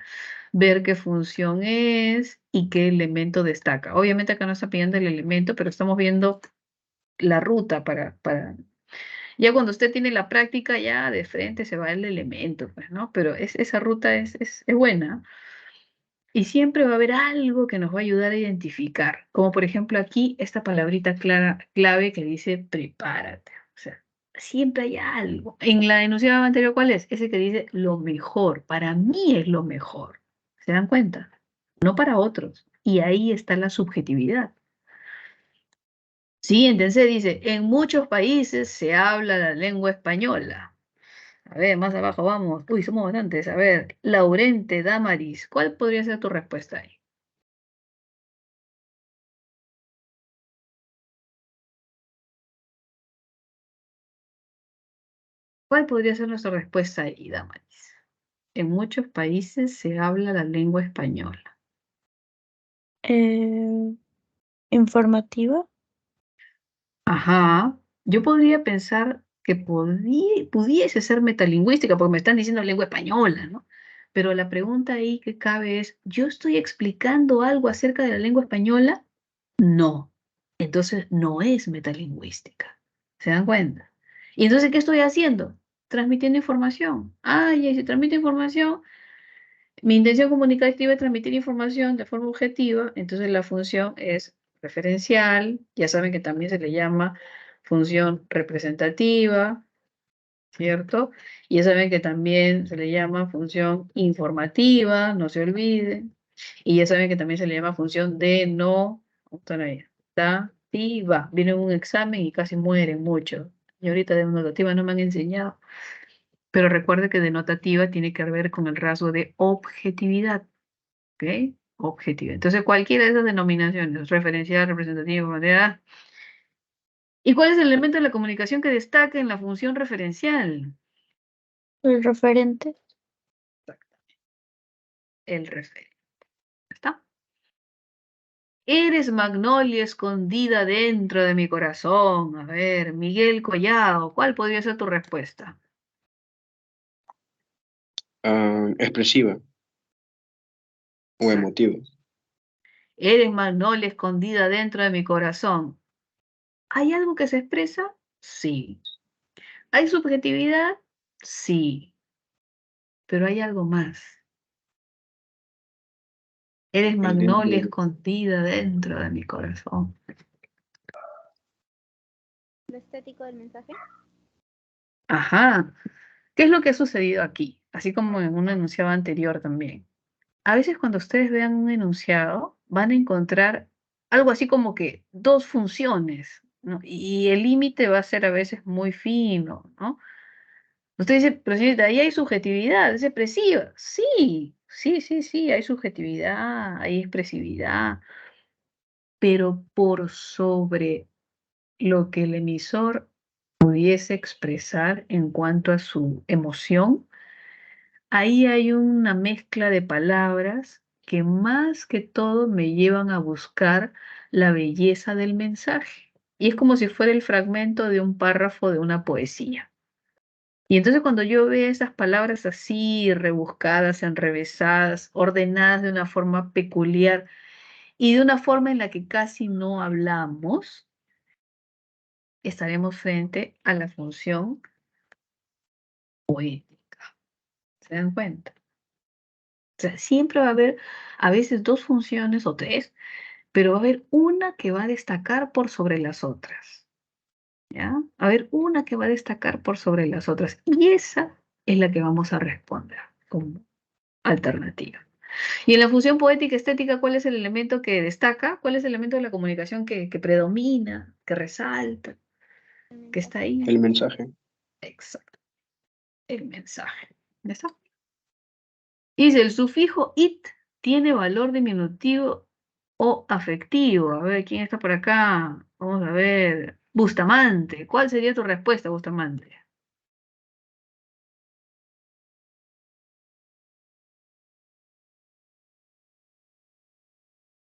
ver qué función es y qué elemento destaca. Obviamente acá no está pidiendo el elemento, pero estamos viendo la ruta para... Ya cuando usted tiene la práctica, ya de frente se va el elemento, pues, ¿no? Pero esa ruta es buena. Y siempre va a haber algo que nos va a ayudar a identificar. Como por ejemplo aquí, esta palabrita clave que dice prepárate. O sea, siempre hay algo. En la enunciado anterior, ¿cuál es? Ese que dice lo mejor. Para mí es lo mejor. ¿Se dan cuenta? No para otros. Y ahí está la subjetividad. Siguiente, dice, en muchos países se habla la lengua española. A ver, más abajo vamos. Uy, somos bastantes. A ver, Laurente Damaris, ¿cuál podría ser tu respuesta ahí? ¿Cuál podría ser nuestra respuesta ahí, Damaris? En muchos países se habla la lengua española. Informativa. Ajá. Yo podría pensar que pudiese ser metalingüística, porque me están diciendo lengua española, ¿no? Pero la pregunta ahí que cabe es, ¿yo estoy explicando algo acerca de la lengua española? No. Entonces no es metalingüística. ¿Se dan cuenta? ¿Y entonces qué estoy haciendo? transmitiendo información. Y si transmite información, mi intención comunicativa es transmitir información de forma objetiva, entonces la función es referencial, ya saben que también se le llama función representativa, ¿cierto? Y ya saben que también se le llama función informativa, no se olviden. Y ya saben que también se le llama función denotativa. Viene un examen y casi mueren muchos. Y ahorita denotativa no me han enseñado. Pero recuerde que denotativa tiene que ver con el rasgo de objetividad. ¿Ok? Objetividad. Entonces, cualquiera de esas denominaciones, referencial, representativa, moneda. ¿Y cuál es el elemento de la comunicación que destaca en la función referencial? El referente. El referente. ¿Está? Eres magnolia escondida dentro de mi corazón. A ver, Miguel Collado, ¿cuál podría ser tu respuesta? Expresiva o emotiva. Eres magnolia escondida dentro de mi corazón. ¿Hay algo que se expresa? Sí. ¿Hay subjetividad? Sí. Pero hay algo más. Eres magnolia escondida dentro de mi corazón. ¿Lo estético del mensaje? Ajá. ¿Qué es lo que ha sucedido aquí? Así como en un enunciado anterior también. A veces cuando ustedes vean un enunciado, van a encontrar algo así como que dos funciones, ¿no? Y el límite va a ser a veces muy fino, ¿no? Usted dice, pero señorita, ahí hay subjetividad, es expresiva. Sí, sí, sí, sí, hay subjetividad, hay expresividad, pero por sobre lo que el emisor pudiese expresar en cuanto a su emoción, ahí hay una mezcla de palabras que más que todo me llevan a buscar la belleza del mensaje. Y es como si fuera el fragmento de un párrafo de una poesía. Y entonces cuando yo veo esas palabras así, rebuscadas, enrevesadas, ordenadas de una forma peculiar y de una forma en la que casi no hablamos, estaremos frente a la función poética. ¿Se dan cuenta? O sea, siempre va a haber a veces dos funciones o tres, pero va a haber una que va a destacar por sobre las otras. ¿Ya? Va a haber una que va a destacar por sobre las otras. Y esa es la que vamos a responder como alternativa. Y en la función poética estética, ¿cuál es el elemento que destaca? ¿Cuál es el elemento de la comunicación que predomina, que resalta, que está ahí? El mensaje. Exacto. El mensaje. ¿Ya está? Dice, el sufijo it tiene valor diminutivo o afectivo. A ver, ¿quién está por acá? Vamos a ver. Bustamante. ¿Cuál sería tu respuesta, Bustamante?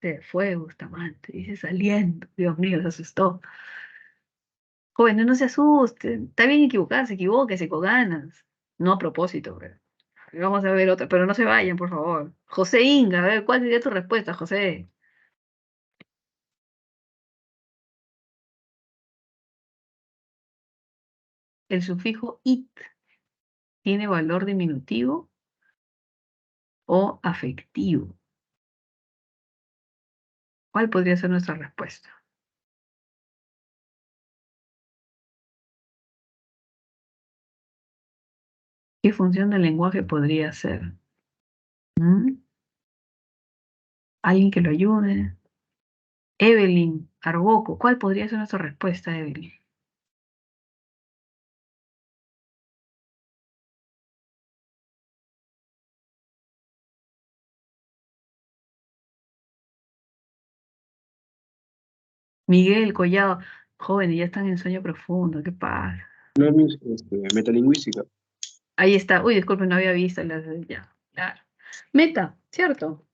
Se fue Bustamante, dice saliendo. Dios mío, se asustó. Jóvenes, no se asusten. Está bien equivocarse, equivóquese con ganas. No a propósito, pero vamos a ver otra, pero no se vayan, por favor. José Inga, a ver, ¿cuál sería tu respuesta, José? El sufijo it tiene valor diminutivo o afectivo. ¿Cuál podría ser nuestra respuesta? ¿Qué función del lenguaje podría ser? ¿Mm? ¿Alguien que lo ayude? Evelyn Argoco, ¿cuál podría ser nuestra respuesta, Evelyn? Miguel Collado, jóvenes, ya están en sueño profundo, ¿qué pasa? No es metalingüística. Ahí está. Uy, disculpe, no había visto las de ya. Claro. Meta, ¿cierto?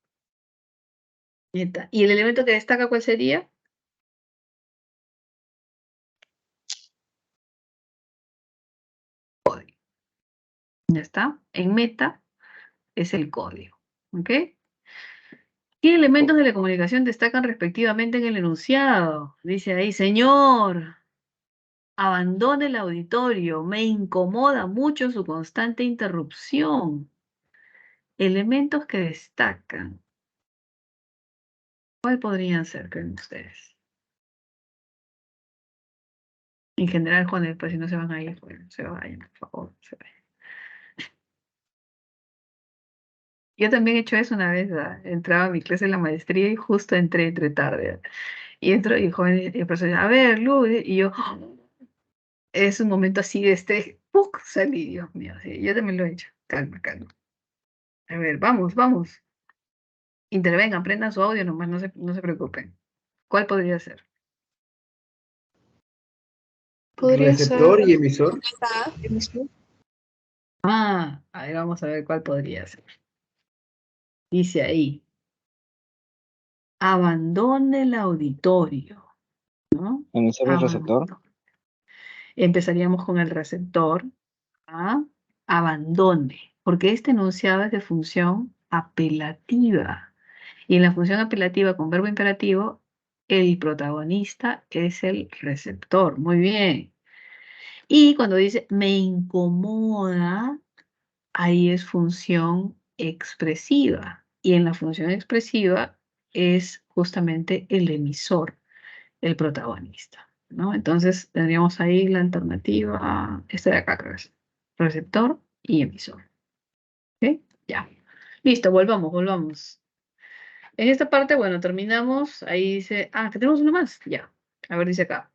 Meta. ¿Y el elemento que destaca cuál sería? Código. Ya está. En meta es el código. ¿Ok? ¿Qué elementos de la comunicación destacan respectivamente en el enunciado? Dice ahí, señor. abandone el auditorio. Me incomoda mucho su constante interrupción. Elementos que destacan. ¿Cuál podrían ser, creen ustedes? En general, cuando después si no se van a ir, bueno, se vayan, por favor, se vayan. Yo también he hecho eso una vez, entraba a mi clase en la maestría y justo entré tarde. Y entro y joven, y el profesor dice, a ver, Lu, y yo, es un momento así de estrés, ¡puc! Salí, Dios mío, sí, yo también lo he hecho. Calma, calma. A ver, vamos, vamos. Intervengan, prendan su audio nomás, no se preocupen. ¿Cuál podría ser? Podría Receptor ser y emisor. emisor. Ah, a ver, vamos a ver cuál podría ser. Dice ahí, abandone el auditorio, ¿no? Emisor y receptor. Abandone. Empezaríamos con el receptor. ¿Ah? Abandone, porque este enunciado es de función apelativa. Y en la función apelativa con verbo imperativo, el protagonista es el receptor. Muy bien. Y cuando dice me incomoda, ahí es función expresiva. Y en la función expresiva es justamente el emisor, el protagonista, ¿no? Entonces tendríamos ahí la alternativa, esta de acá, creo que es receptor y emisor. ¿Ok? Ya. Listo, volvamos. En esta parte, bueno, terminamos. Ahí dice, que tenemos uno más. Ya. A ver, dice acá.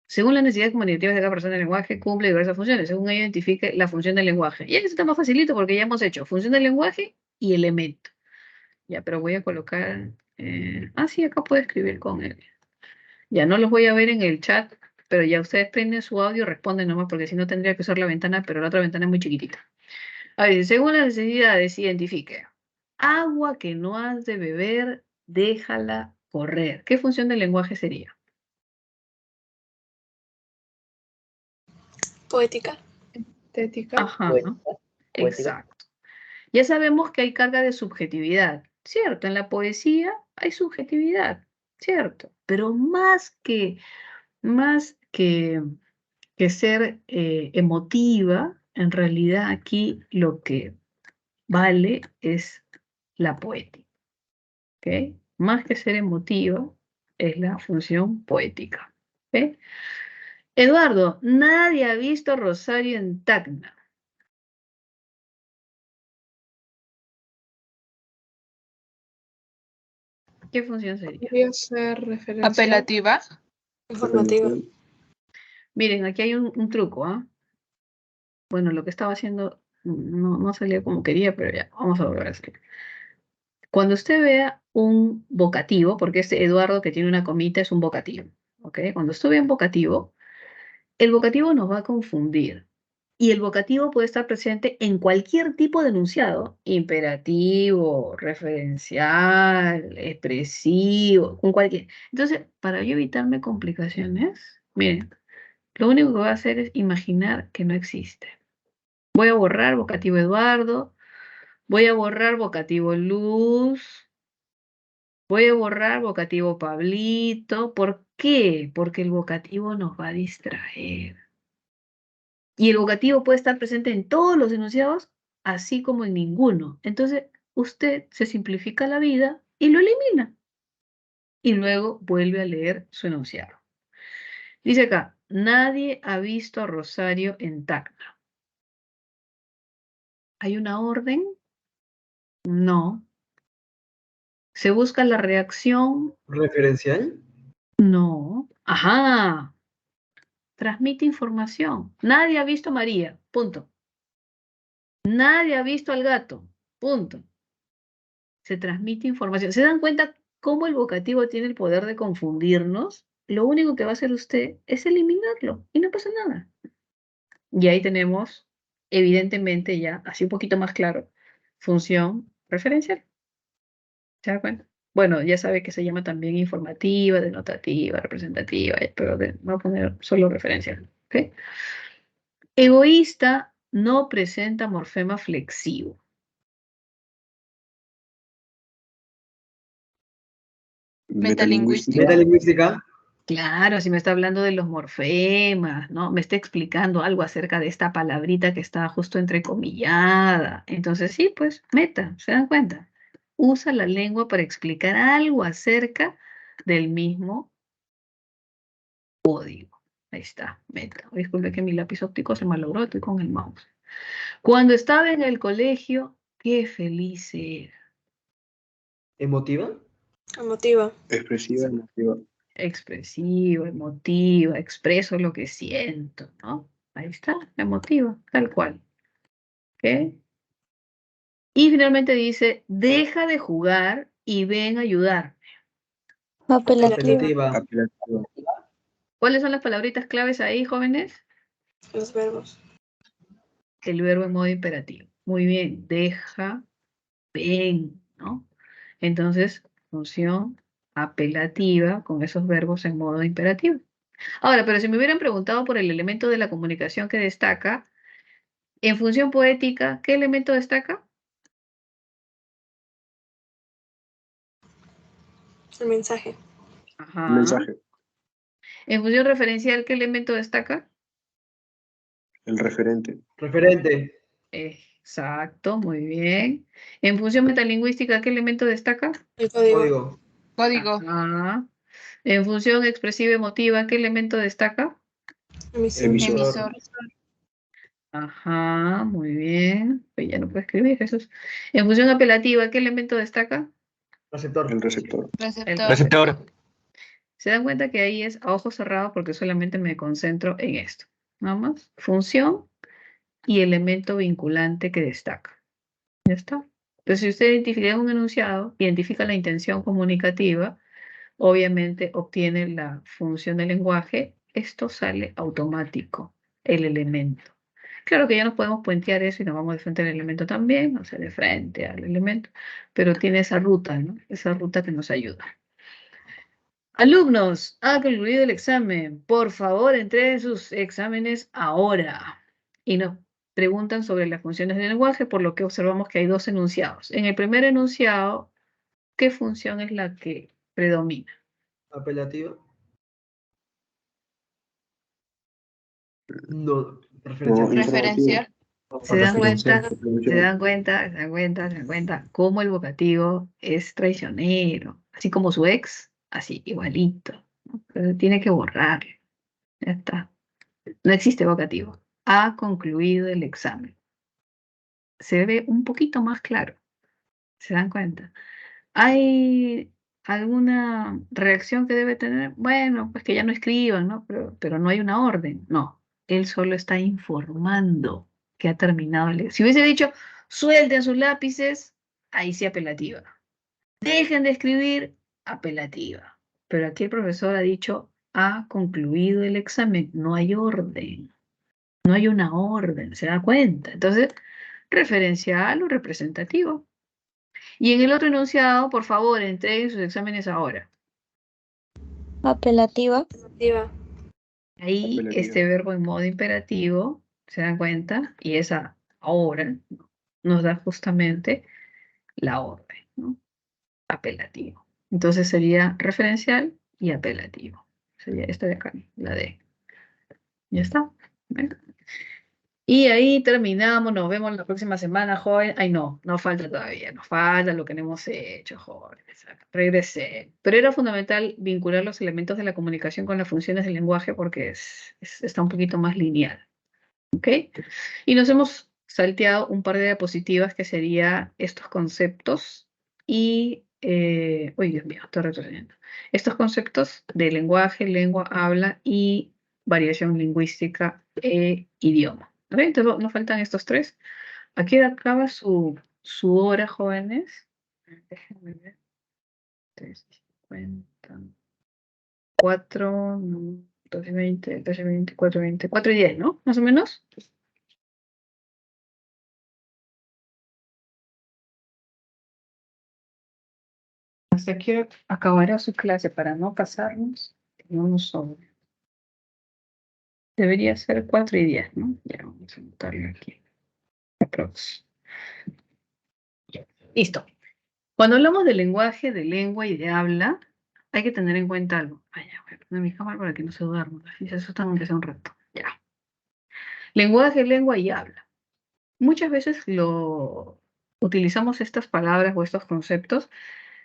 Según las necesidades comunicativas de cada persona, el lenguaje cumple diversas funciones, según ello identifique la función del lenguaje. Y eso está más facilito porque ya hemos hecho función del lenguaje y elemento. Ya, pero voy a colocar... sí, acá puedo escribir con él. Ya, no los voy a ver en el chat, pero ya ustedes prenden su audio y responden nomás, porque si no tendría que usar la ventana, pero la otra ventana es muy chiquitita. A ver, según las necesidades, identifique. Agua que no has de beber, déjala correr. ¿Qué función del lenguaje sería? Poética. Estética. Ajá, Poética. exacto. Ya sabemos que hay carga de subjetividad, ¿cierto? En la poesía hay subjetividad, ¿cierto? Pero más que ser emotiva, en realidad aquí lo que vale es la poética, ¿ok? Más que ser emotiva, es la función poética, ¿ok? Eduardo, nadie ha visto a Rosario en Tacna. ¿Qué función sería? Podría ser referencial. Apelativa. Informativa. Miren, aquí hay un truco, ¿ah? Bueno, lo que estaba haciendo no salió como quería, pero ya, vamos a volver a hacerlo. Cuando usted vea un vocativo, porque este Eduardo que tiene una comita es un vocativo, ¿ok? Cuando usted vea un vocativo, el vocativo nos va a confundir. Y el vocativo puede estar presente en cualquier tipo de enunciado, imperativo, referencial, expresivo, con cualquier. Entonces, para yo evitarme complicaciones, miren, lo único que voy a hacer es imaginar que no existe. Voy a borrar vocativo Eduardo, voy a borrar vocativo Luz, voy a borrar vocativo Pablito. ¿Por qué? Porque el vocativo nos va a distraer. Y el vocativo puede estar presente en todos los enunciados, así como en ninguno. Entonces, usted se simplifica la vida y lo elimina. Y luego vuelve a leer su enunciado. Dice acá, nadie ha visto a Rosario en Tacna. ¿Hay una orden? No. ¿Se busca la reacción? ¿Referencial? No. Ajá. Transmite información. Nadie ha visto a María. Punto. Nadie ha visto al gato. Punto. Se transmite información. ¿Se dan cuenta cómo el vocativo tiene el poder de confundirnos? Lo único que va a hacer usted es eliminarlo y no pasa nada. Y ahí tenemos, evidentemente ya, así un poquito más claro, función referencial. ¿Se da cuenta? Bueno, ya sabe que se llama también informativa, denotativa, representativa, pero voy a poner solo referencial. ¿Ok? Egoísta no presenta morfema flexivo. Metalingüística. Metalingüística. Claro, si me está hablando de los morfemas, ¿no? Me está explicando algo acerca de esta palabrita que está justo entrecomillada. Entonces, sí, pues, meta, ¿se dan cuenta? Usa la lengua para explicar algo acerca del mismo código. Ahí está, meta. Disculpe que mi lápiz óptico se malogró, estoy con el mouse. Cuando estaba en el colegio, qué feliz era. ¿Emotiva? Emotiva. Expresiva, emotiva. Expresiva, emotiva, expreso lo que siento, ¿no? Ahí está, emotiva, tal cual. ¿Ok? Y finalmente dice, deja de jugar y ven a ayudar. Apelativa. Apelativa. Apelativa. ¿Cuáles son las palabritas claves ahí, jóvenes? Los verbos. El verbo en modo imperativo. Muy bien, deja, ven, ¿no? Entonces, función apelativa con esos verbos en modo imperativo. Ahora, pero si me hubieran preguntado por el elemento de la comunicación que destaca, en función poética, ¿qué elemento destaca? El mensaje. Ajá. Mensaje. En función referencial, ¿qué elemento destaca? El referente. Referente. Exacto, muy bien. En función metalingüística, ¿qué elemento destaca? El código. Código. Código. Ajá. En función expresiva emotiva, ¿qué elemento destaca? Emisor. Emisor. Ajá, muy bien. Pues ya no puedo escribir, Jesús. En función apelativa, ¿qué elemento destaca? Receptor. El receptor. El Receptor. Se dan cuenta que ahí es a ojos cerrados porque solamente me concentro en esto. Nada más. Función y elemento vinculante que destaca. Ya está. Entonces, si usted identifica un enunciado, identifica la intención comunicativa, obviamente obtiene la función del lenguaje, esto sale automático, el elemento. Claro que ya nos podemos puentear eso y nos vamos de frente al elemento también, o sea, de frente al elemento, pero tiene esa ruta, ¿no? Esa ruta que nos ayuda. Alumnos, ha concluido el examen. Por favor, entreguen sus exámenes ahora. Y nos preguntan sobre las funciones del lenguaje, por lo que observamos que hay dos enunciados. En el primer enunciado, ¿qué función es la que predomina? Apelativa. No. Referencial. No, informativa. ¿Se dan Referencial. cuenta? ¿Se dan cuenta? ¿Se dan cuenta? ¿Se dan cuenta? Cómo el vocativo es traicionero. Así como su ex, así, igualito, ¿no? Pero tiene que borrarlo. Ya está. No existe vocativo. Ha concluido el examen. Se ve un poquito más claro. ¿Se dan cuenta? ¿Hay alguna reacción que debe tener? Bueno, pues que ya no escriban, ¿no? Pero no hay una orden. No. Él solo está informando que ha terminado el examen. Si hubiese dicho, suelten sus lápices, ahí sí apelativa. Dejen de escribir, apelativa. Pero aquí el profesor ha dicho, ha concluido el examen. No hay orden. No hay una orden, ¿se da cuenta? Entonces, referencial o representativo. Y en el otro enunciado, por favor, entreguen sus exámenes ahora. Apelativa. Emotiva. Ahí Apelativa. este verbo en modo imperativo, ¿se dan cuenta? Y esa ahora nos da justamente la orden, ¿no? Apelativo. Entonces sería referencial y apelativo. Sería esta de acá, la D. Ya está. ¿Ven? Y ahí terminamos, nos vemos la próxima semana, joven. Ay, no, nos falta todavía, nos falta lo que no hemos hecho, jóvenes. Regresé. Pero era fundamental vincular los elementos de la comunicación con las funciones del lenguaje porque está un poquito más lineal. ¿Ok? Y nos hemos salteado un par de diapositivas que serían estos conceptos y... uy, Dios mío, estoy retrocediendo. Estos conceptos de lenguaje, lengua, habla y variación lingüística e idioma. ¿Ok? Entonces nos faltan estos tres. Aquí acaba su hora, jóvenes. Déjenme ver. 3:50. 4, 12:20, 13:20, 4:20, 4:10, ¿no? Más o menos. Hasta aquí acabará su clase para no pasarnos en unos sobre. Debería ser 4:10, ¿no? Ya vamos a anotarlo aquí. Aprox. Listo. Cuando hablamos de lenguaje, de lengua y de habla, hay que tener en cuenta algo. Ay, ya, voy a poner mi cámara para que no se duerma. Si se asustan aunque sea un rato. Ya. Lenguaje, lengua y habla. Muchas veces utilizamos estas palabras o estos conceptos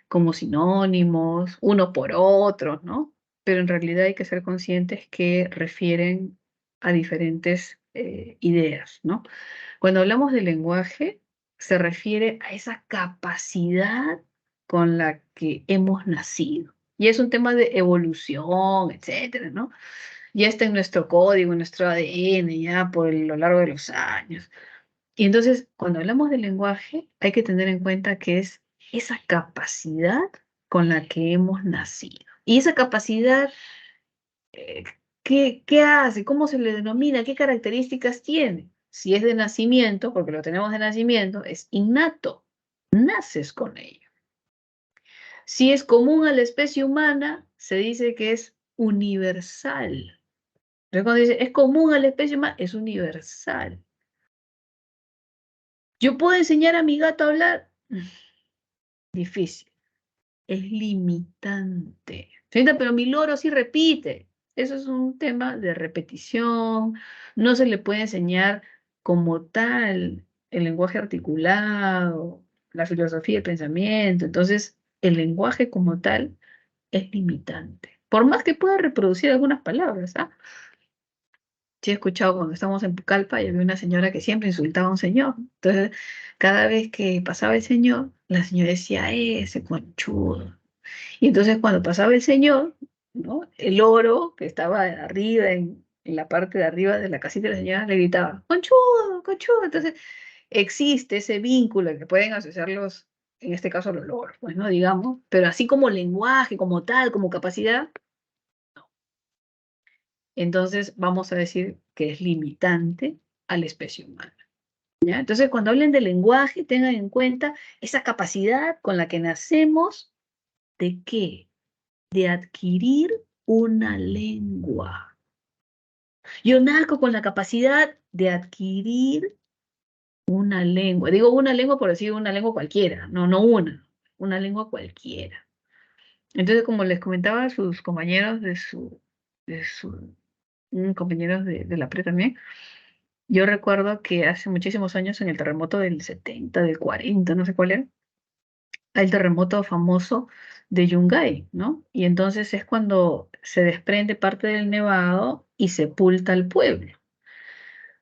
como sinónimos, uno por otro, ¿no? Pero en realidad hay que ser conscientes que refieren a diferentes ideas, ¿no? Cuando hablamos de lenguaje, se refiere a esa capacidad con la que hemos nacido. Y es un tema de evolución, etcétera, ¿no? Ya está en nuestro código, en nuestro ADN, ya por lo largo de los años. Y entonces, cuando hablamos de lenguaje, hay que tener en cuenta que es esa capacidad con la que hemos nacido. Y esa capacidad, ¿qué hace? ¿Cómo se le denomina? ¿Qué características tiene? Si es de nacimiento, porque lo tenemos de nacimiento, es innato. Naces con ello. Si es común a la especie humana, se dice que es universal. Entonces, cuando dice es común a la especie humana, es universal. ¿Yo puedo enseñar a mi gato a hablar? Difícil. Es limitante. Señorita, pero mi loro sí repite. Eso es un tema de repetición. No se le puede enseñar como tal el lenguaje articulado, la filosofía del pensamiento. Entonces, el lenguaje como tal es limitante. Por más que pueda reproducir algunas palabras, ¿ah? Sí, he escuchado cuando estábamos en Pucallpa y había una señora que siempre insultaba a un señor. Entonces, cada vez que pasaba el señor, la señora decía, ese conchudo. Y entonces cuando pasaba el señor, ¿no? El loro que estaba arriba, en la parte de arriba de la casita de la señora, le gritaba, conchudo, conchudo. Entonces, existe ese vínculo que pueden asociar en este caso los loros, pues, ¿no? Digamos, pero así como lenguaje, como tal, como capacidad, entonces vamos a decir que es limitante a la especie humana. ¿Ya? Entonces, cuando hablen de lenguaje, tengan en cuenta esa capacidad con la que nacemos, ¿de qué? De adquirir una lengua. Yo nazco con la capacidad de adquirir una lengua. Digo una lengua por decir una lengua cualquiera, no, no una lengua cualquiera. Entonces, como les comentaba a sus compañeros compañeros de la pre también, yo recuerdo que hace muchísimos años en el terremoto del 70, del 40, no sé cuál era, el terremoto famoso de Yungay, ¿no? Y entonces es cuando se desprende parte del nevado y sepulta al pueblo.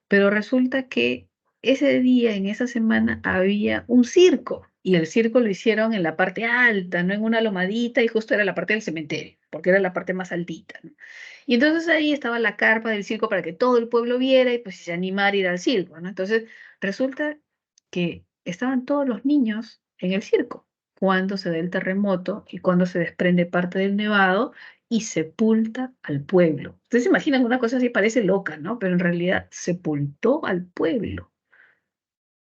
Pero resulta que ese día, en esa semana, había un circo. Y el circo lo hicieron en la parte alta, no en una lomadita, y justo era la parte del cementerio, porque era la parte más altita, ¿no? Y entonces ahí estaba la carpa del circo para que todo el pueblo viera y pues se animara a ir al circo, ¿no? Entonces resulta que estaban todos los niños en el circo cuando se da el terremoto y cuando se desprende parte del nevado y sepulta al pueblo. Ustedes se imaginan una cosa así, parece loca, ¿no? Pero en realidad sepultó al pueblo.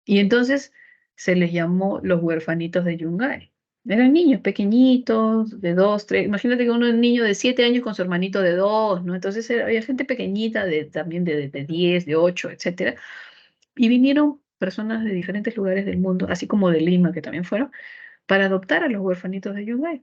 Y entonces se les llamó los huerfanitos de Yungay. Eran niños pequeñitos, de 2, 3. Imagínate que uno es un niño de 7 años con su hermanito de 2, ¿no? Entonces había gente pequeñita, también de 10, de 8, etcétera. Y vinieron personas de diferentes lugares del mundo, así como de Lima, que también fueron, para adoptar a los huerfanitos de Yungay.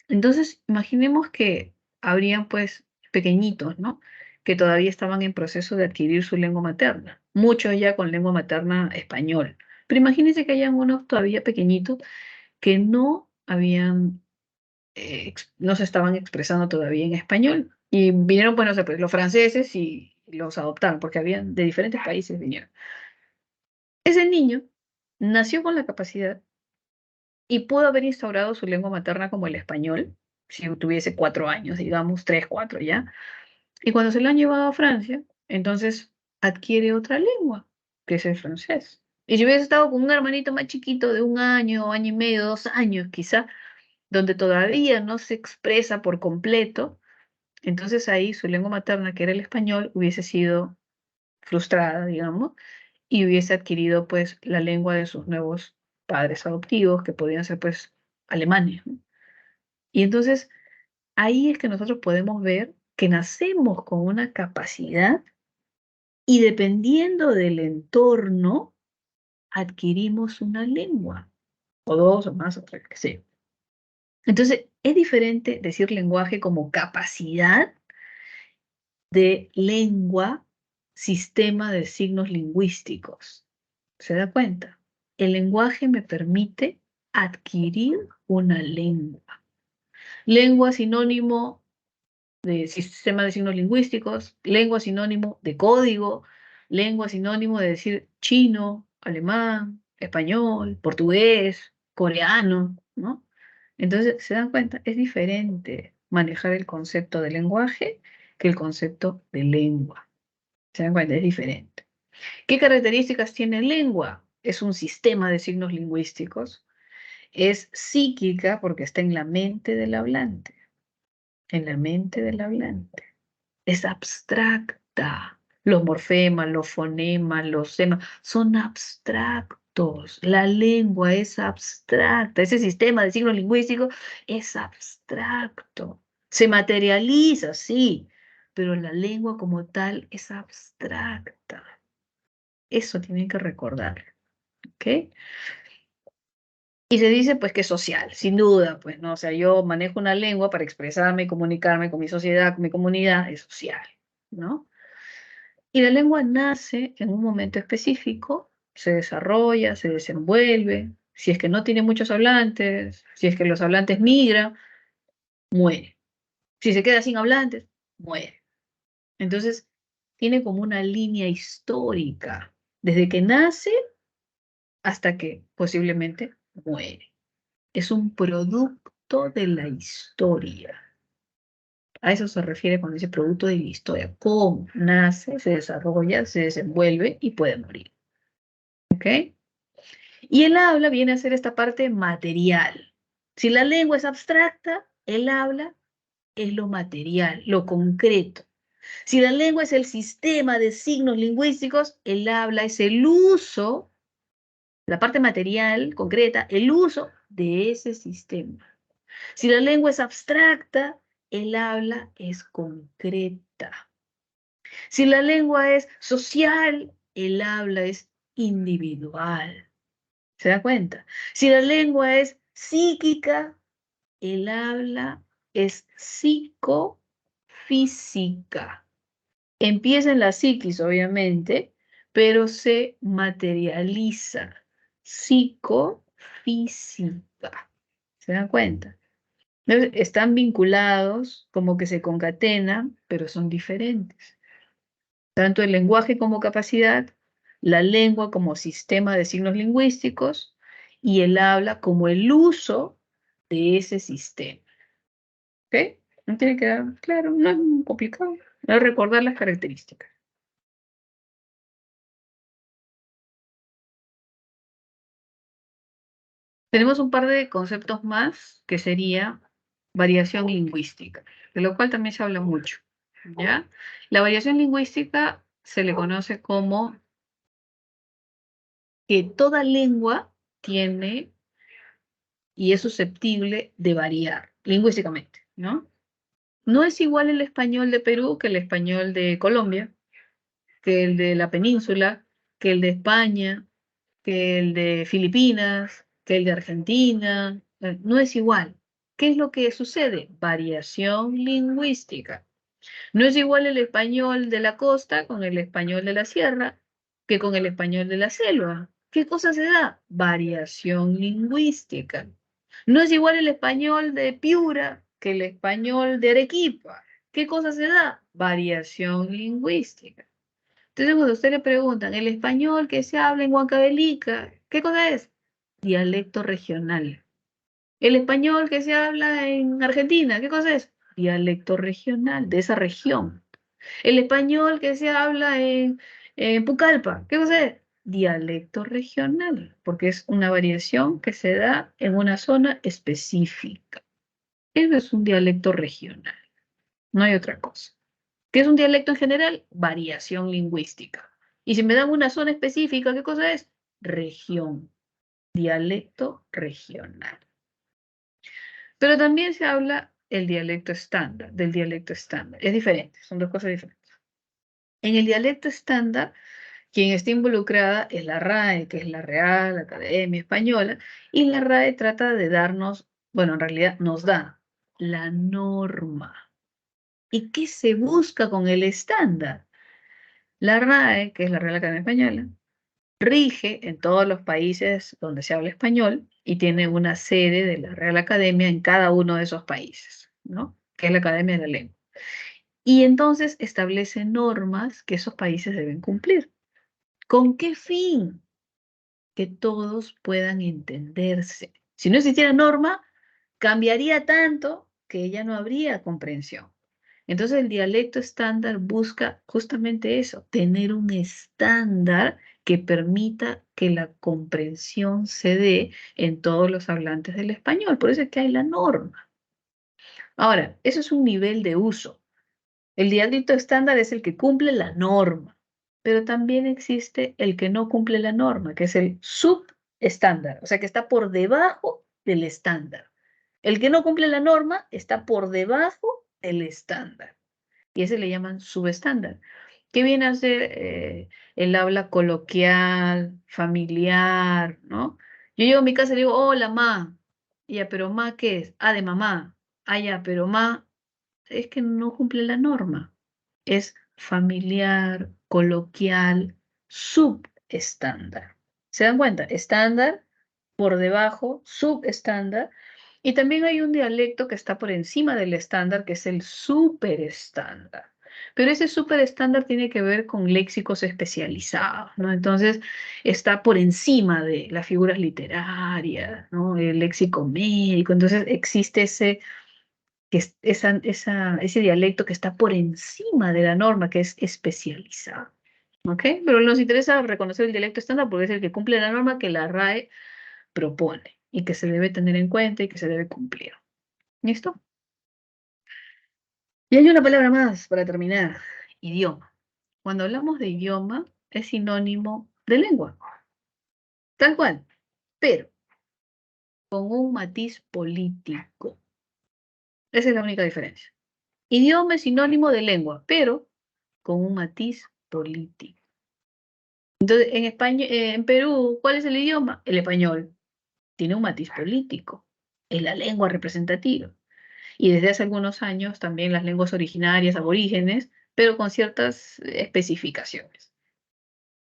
Entonces, imaginemos que habrían pues pequeñitos, ¿no? Que todavía estaban en proceso de adquirir su lengua materna, muchos ya con lengua materna español. Pero imagínense que hayan unos todavía pequeñitos que no habían, no se estaban expresando todavía en español. Y vinieron, pues, no sé, pues, los franceses y los adoptaron, porque habían de diferentes países vinieron. Ese niño nació con la capacidad y pudo haber instaurado su lengua materna como el español, si tuviese 4 años, digamos, 3, 4 ya. Y cuando se lo han llevado a Francia, entonces adquiere otra lengua, que es el francés. Y si hubiese estado con un hermanito más chiquito de 1 año, año y medio, 2 años quizá, donde todavía no se expresa por completo, entonces ahí su lengua materna, que era el español, hubiese sido frustrada, digamos, y hubiese adquirido pues la lengua de sus nuevos padres adoptivos, que podían ser pues alemanes, ¿no? Y entonces ahí es que nosotros podemos ver que nacemos con una capacidad y dependiendo del entorno, adquirimos una lengua, o dos o más, o tres, que sé. Entonces, es diferente decir lenguaje como capacidad de lengua, sistema de signos lingüísticos. ¿Se da cuenta? El lenguaje me permite adquirir una lengua. Lengua sinónimo de sistema de signos lingüísticos, lengua sinónimo de código, lengua sinónimo de decir chino, alemán, español, portugués, coreano, ¿no? Entonces, ¿se dan cuenta? Es diferente manejar el concepto de lenguaje que el concepto de lengua. ¿Se dan cuenta? Es diferente. ¿Qué características tiene lengua? Es un sistema de signos lingüísticos. Es psíquica porque está en la mente del hablante. En la mente del hablante. Es abstracta. Los morfemas, los fonemas, los semas son abstractos. La lengua es abstracta. Ese sistema de signos lingüísticos es abstracto. Se materializa, sí, pero la lengua como tal es abstracta. Eso tienen que recordar, ¿ok? Y se dice pues que es social, sin duda, pues, ¿no? O sea, yo manejo una lengua para expresarme y comunicarme con mi sociedad, con mi comunidad, es social, ¿no? Y la lengua nace en un momento específico, se desarrolla, se desenvuelve. Si es que no tiene muchos hablantes, si es que los hablantes migran, muere. Si se queda sin hablantes, muere. Entonces, tiene como una línea histórica, desde que nace hasta que posiblemente muere. Es un producto de la historia. A eso se refiere cuando dice producto de la historia. Cómo nace, se desarrolla, se desenvuelve y puede morir. ¿Ok? Y el habla viene a ser esta parte material. Si la lengua es abstracta, el habla es lo material, lo concreto. Si la lengua es el sistema de signos lingüísticos, el habla es el uso, la parte material, concreta, el uso de ese sistema. Si la lengua es abstracta, el habla es concreta. Si la lengua es social, el habla es individual. ¿Se da cuenta? Si la lengua es psíquica, el habla es psicofísica. Empieza en la psiquis, obviamente, pero se materializa. Psicofísica. ¿Se dan cuenta? Entonces, están vinculados, como que se concatenan, pero son diferentes. Tanto el lenguaje como capacidad, la lengua como sistema de signos lingüísticos y el habla como el uso de ese sistema. ¿Ok? No tiene que quedar claro, no es muy complicado. Es recordar las características. Tenemos un par de conceptos más que sería variación lingüística, de lo cual también se habla mucho, ¿ya? La variación lingüística se le conoce como que toda lengua tiene y es susceptible de variar lingüísticamente, ¿no? No es igual el español de Perú que el español de Colombia, que el de la península, que el de España, que el de Filipinas, que el de Argentina. No es igual. ¿Qué es lo que sucede? Variación lingüística. No es igual el español de la costa con el español de la sierra que con el español de la selva. ¿Qué cosa se da? Variación lingüística. No es igual el español de Piura que el español de Arequipa. ¿Qué cosa se da? Variación lingüística. Entonces, cuando a usted le preguntan, el español que se habla en Huancavelica, ¿qué cosa es? Dialecto regional. El español que se habla en Argentina, ¿qué cosa es? Dialecto regional, de esa región. El español que se habla en Pucallpa, ¿qué cosa es? Dialecto regional, porque es una variación que se da en una zona específica. Eso es un dialecto regional, no hay otra cosa. ¿Qué es un dialecto en general? Variación lingüística. Y si me dan una zona específica, ¿qué cosa es? Región, dialecto regional. Pero también se habla el dialecto estándar, del dialecto estándar. Es diferente, son dos cosas diferentes. En el dialecto estándar, quien está involucrada es la RAE, que es la Real Academia Española, y la RAE trata de darnos bueno, en realidad nos da la norma. ¿Y qué se busca con el estándar? La RAE, que es la Real Academia Española, rige en todos los países donde se habla español y tiene una sede de la Real Academia en cada uno de esos países, ¿no? Que es la Academia de la Lengua. Y entonces establece normas que esos países deben cumplir. ¿Con qué fin? Que todos puedan entenderse. Si no existiera norma, cambiaría tanto que ya no habría comprensión. Entonces el dialecto estándar busca justamente eso, tener un estándar que permita que la comprensión se dé en todos los hablantes del español. Por eso es que hay la norma. Ahora, eso es un nivel de uso. El dialecto estándar es el que cumple la norma, pero también existe el que no cumple la norma, que es el subestándar, o sea, que está por debajo del estándar. El que no cumple la norma está por debajo del estándar y ese le llaman subestándar. ¿Qué viene a ser el habla coloquial, familiar, ¿no? Yo llego a mi casa y le digo, hola, ma. Ya, pero ma, ¿qué es? Ah, de mamá. Ah, ya, pero ma, es que no cumple la norma. Es familiar, coloquial, subestándar. ¿Se dan cuenta? Estándar, por debajo, subestándar. Y también hay un dialecto que está por encima del estándar, que es el superestándar. Pero ese superestándar tiene que ver con léxicos especializados, ¿no? Entonces está por encima de las figuras literarias, ¿no? El léxico médico. Entonces existe ese dialecto que está por encima de la norma, que es especializado. ¿Ok? Pero nos interesa reconocer el dialecto estándar porque es el que cumple la norma que la RAE propone y que se debe tener en cuenta y que se debe cumplir. ¿Listo? Y hay una palabra más para terminar, idioma. Cuando hablamos de idioma, es sinónimo de lengua, tal cual, pero con un matiz político. Esa es la única diferencia. Idioma es sinónimo de lengua, pero con un matiz político. Entonces, en España, en Perú, ¿cuál es el idioma? El español. Tiene un matiz político. Es la lengua representativa. Y desde hace algunos años también las lenguas originarias, aborígenes, pero con ciertas especificaciones.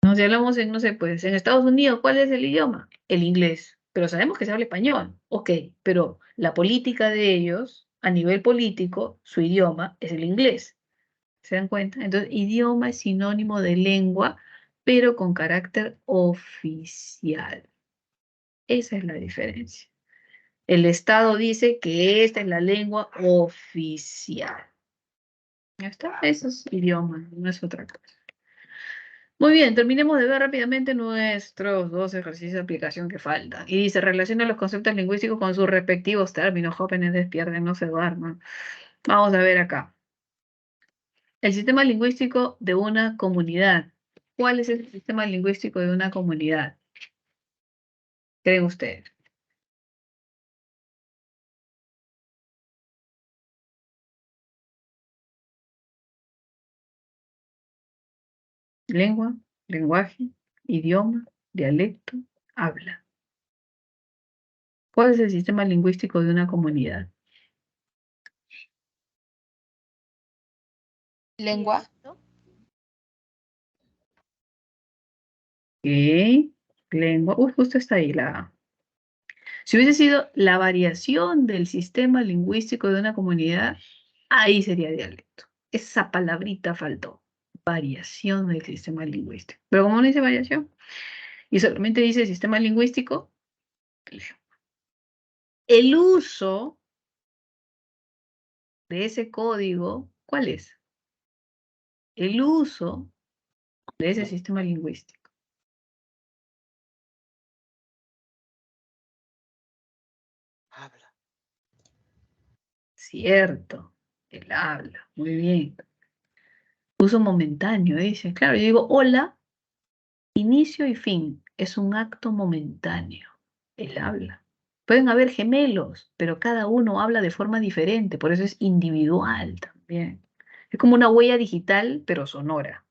¿No? Si hablamos en, no sé, pues en Estados Unidos, ¿cuál es el idioma? El inglés. Pero sabemos que se habla español. Ok, pero la política de ellos, a nivel político, su idioma es el inglés. ¿Se dan cuenta? Entonces, idioma es sinónimo de lengua, pero con carácter oficial. Esa es la diferencia. El Estado dice que esta es la lengua oficial. ¿Ya está? Eso es idioma, no es otra cosa. Muy bien, terminemos de ver rápidamente nuestros dos ejercicios de aplicación que faltan. Y dice, relaciona los conceptos lingüísticos con sus respectivos términos. Jóvenes, despierten, no se duerman. Vamos a ver acá. El sistema lingüístico de una comunidad. ¿Cuál es el sistema lingüístico de una comunidad? ¿Creen ustedes? Lengua, lenguaje, idioma, dialecto, habla. ¿Cuál es el sistema lingüístico de una comunidad? Lengua. ¿Qué? Lengua. Uy, justo está ahí la A. Si hubiese sido la variación del sistema lingüístico de una comunidad, ahí sería dialecto. Esa palabrita faltó. Variación del sistema lingüístico. Pero como no dice variación, y solamente dice sistema lingüístico, el uso de ese código, ¿cuál es? El uso de ese sistema lingüístico. Habla. Cierto, el habla. Muy bien. Uso momentáneo, dice. Claro, yo digo hola, inicio y fin. Es un acto momentáneo. El habla. Pueden haber gemelos, pero cada uno habla de forma diferente, por eso es individual también. Es como una huella digital, pero sonora.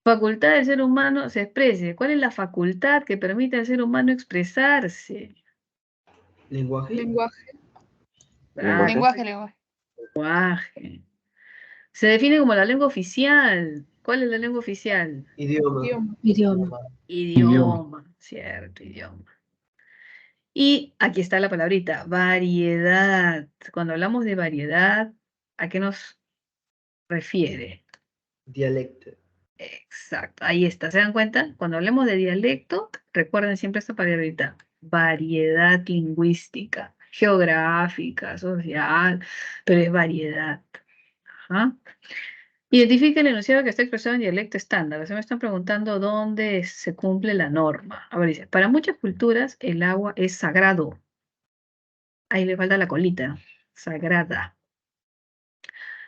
Facultad del ser humano se exprese. ¿Cuál es la facultad que permite al ser humano expresarse? Lenguaje. Lenguaje. Lenguaje. Se define como la lengua oficial. ¿Cuál es la lengua oficial? Idioma. Idioma, cierto, idioma. Y aquí está la palabrita, variedad. Cuando hablamos de variedad, ¿a qué nos refiere? Dialecto. Exacto, ahí está. ¿Se dan cuenta? Cuando hablemos de dialecto, recuerden siempre esta palabrita, variedad lingüística, geográfica, social, pero es variedad. Ajá. Identifica el enunciado que está expresado en dialecto estándar. Se me están preguntando dónde se cumple la norma. A ver, dice, para muchas culturas el agua es sagrado. Ahí le falta la colita. Sagrada.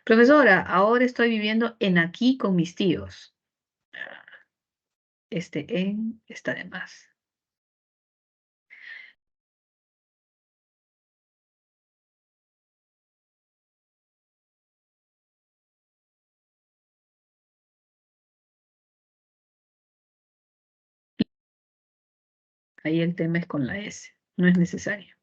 Profesora, ahora estoy viviendo en aquí con mis tíos. En está de más. Ahí el tema es con la S. No es necesario.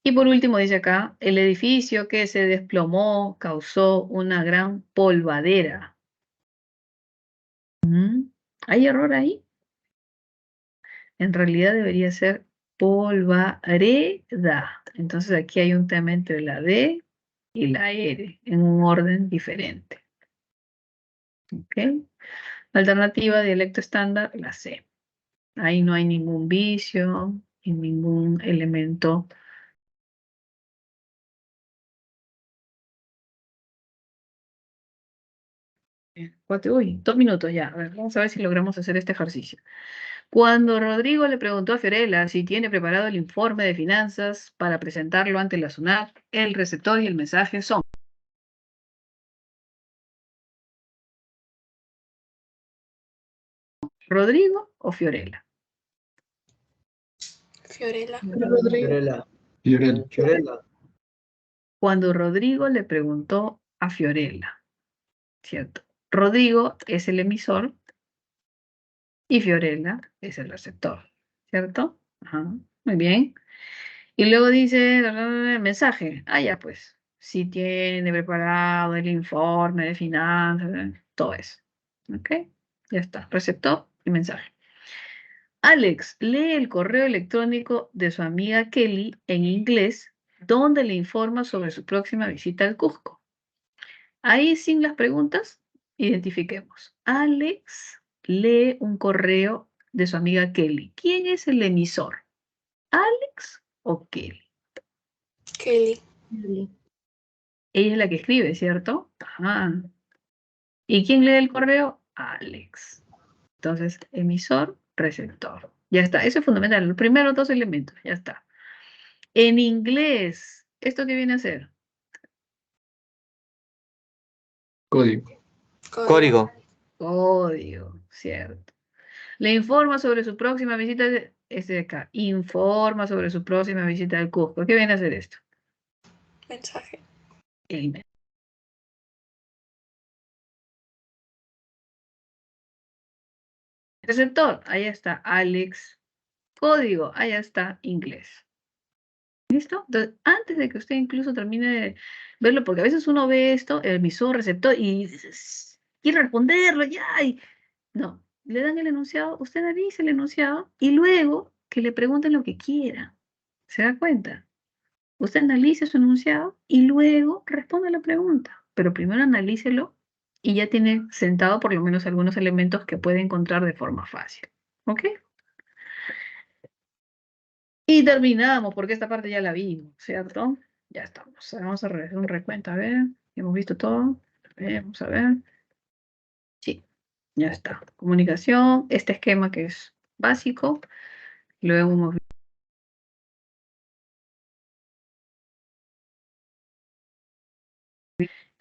Y por último dice acá, el edificio que se desplomó causó una gran polvadera. ¿Hay error ahí? En realidad debería ser polvareda. Entonces aquí hay un tema entre la D y la R en un orden diferente. ¿Ok? Alternativa, dialecto estándar, la C. Ahí no hay ningún vicio y ningún elemento. Uy, 2 minutos ya. A ver, vamos a ver si logramos hacer este ejercicio. Cuando Rodrigo le preguntó a Fiorella si tiene preparado el informe de finanzas para presentarlo ante la SUNAT, el receptor y el mensaje son ¿Rodrigo o Fiorella? Fiorella. Fiorella. Cuando Rodrigo le preguntó a Fiorella, ¿cierto? Rodrigo es el emisor y Fiorella es el receptor, ¿cierto? Ajá, muy bien. Y luego dice el mensaje. Ah, ya pues, si tiene preparado el informe de finanzas, todo eso. ¿Ok? Ya está, receptor y mensaje. Alex lee el correo electrónico de su amiga Kelly en inglés, donde le informa sobre su próxima visita al Cusco. Ahí, sin las preguntas, identifiquemos. Alex lee un correo de su amiga Kelly. ¿Quién es el emisor? ¿Alex o Kelly? Kelly. Ella es la que escribe, ¿cierto? Ajá. ¿Y quién lee el correo? Alex. Entonces, emisor, receptor. Ya está, eso es fundamental. Los primeros 2 elementos, ya está. En inglés, ¿esto qué viene a ser? Código. Código. Código, cierto. Le informa sobre su próxima visita, este de acá. Informa sobre su próxima visita al Cusco. ¿Qué viene a hacer esto? Mensaje. El mensaje. Receptor, ahí está Alex. Código, ahí está inglés. ¿Listo? Entonces, antes de que usted incluso termine de verlo, porque a veces uno ve esto, el emisor, receptor, y quiere responderlo ya. No, le dan el enunciado, usted analiza el enunciado y luego que le pregunten lo que quiera. ¿Se da cuenta? Usted analiza su enunciado y luego responde la pregunta. Pero primero analícelo y ya tiene sentado por lo menos algunos elementos que puede encontrar de forma fácil. ¿Ok? Y terminamos, porque esta parte ya la vimos, ¿cierto? Ya estamos. Vamos a hacer un recuento, a ver. Hemos visto todo. Vamos a ver. Sí, ya está. Comunicación, este esquema que es básico. Luego hemos visto.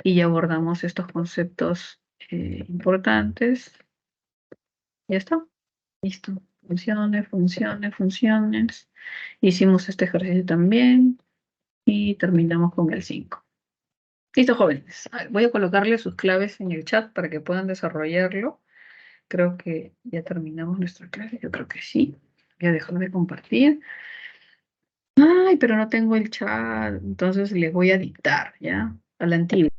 Y ya abordamos estos conceptos importantes. Ya está. Listo. Funciones, funciones, funciones. Hicimos este ejercicio también. Y terminamos con el 5. Listo, jóvenes. Voy a colocarle sus claves en el chat para que puedan desarrollarlo. Creo que ya terminamos nuestra clase. Yo creo que sí. Voy a dejar de compartir. Ay, pero no tengo el chat, entonces les voy a dictar, ¿ya? A la antigua.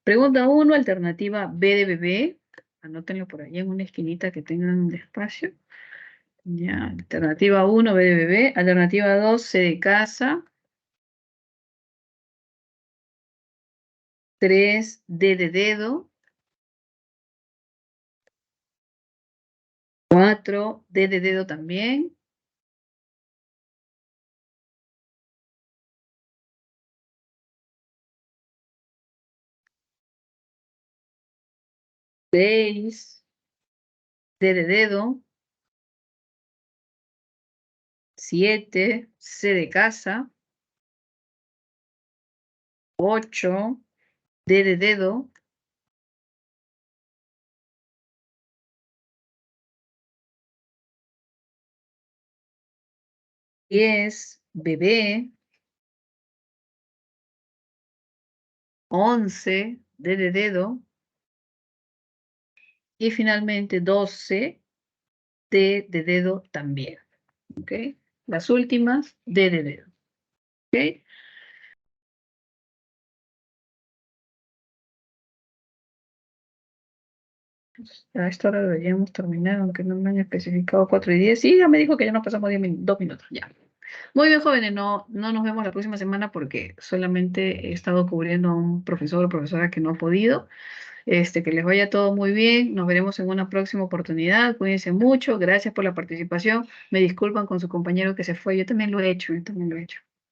Pregunta 1, alternativa B de bebé. Anótenlo por ahí en una esquinita que tengan de espacio. Ya, alternativa 1, B de bebé. Alternativa 2, C de casa. 3, D de dedo. 4, D de dedo también. 6, D de dedo. 7, C de casa. 8, D de dedo. 10, bebé. 11, D de dedo. Y finalmente 12, D de dedo también. ¿Ok? Las últimas, D de dedo. ¿Ok? A esta hora deberíamos terminar, aunque no me han especificado 4 y 10. Sí, ya me dijo que ya nos pasamos 2 minutos. Ya. Muy bien, jóvenes. No nos vemos la próxima semana porque solamente he estado cubriendo a un profesor o profesora que no ha podido. Que les vaya todo muy bien. Nos veremos en una próxima oportunidad. Cuídense mucho. Gracias por la participación. Me disculpan con su compañero que se fue. Yo también lo he hecho.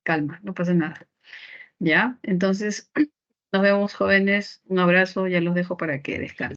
Calma, no pasa nada. ¿Ya? Entonces, nos vemos, jóvenes. Un abrazo. Ya los dejo para que descansen.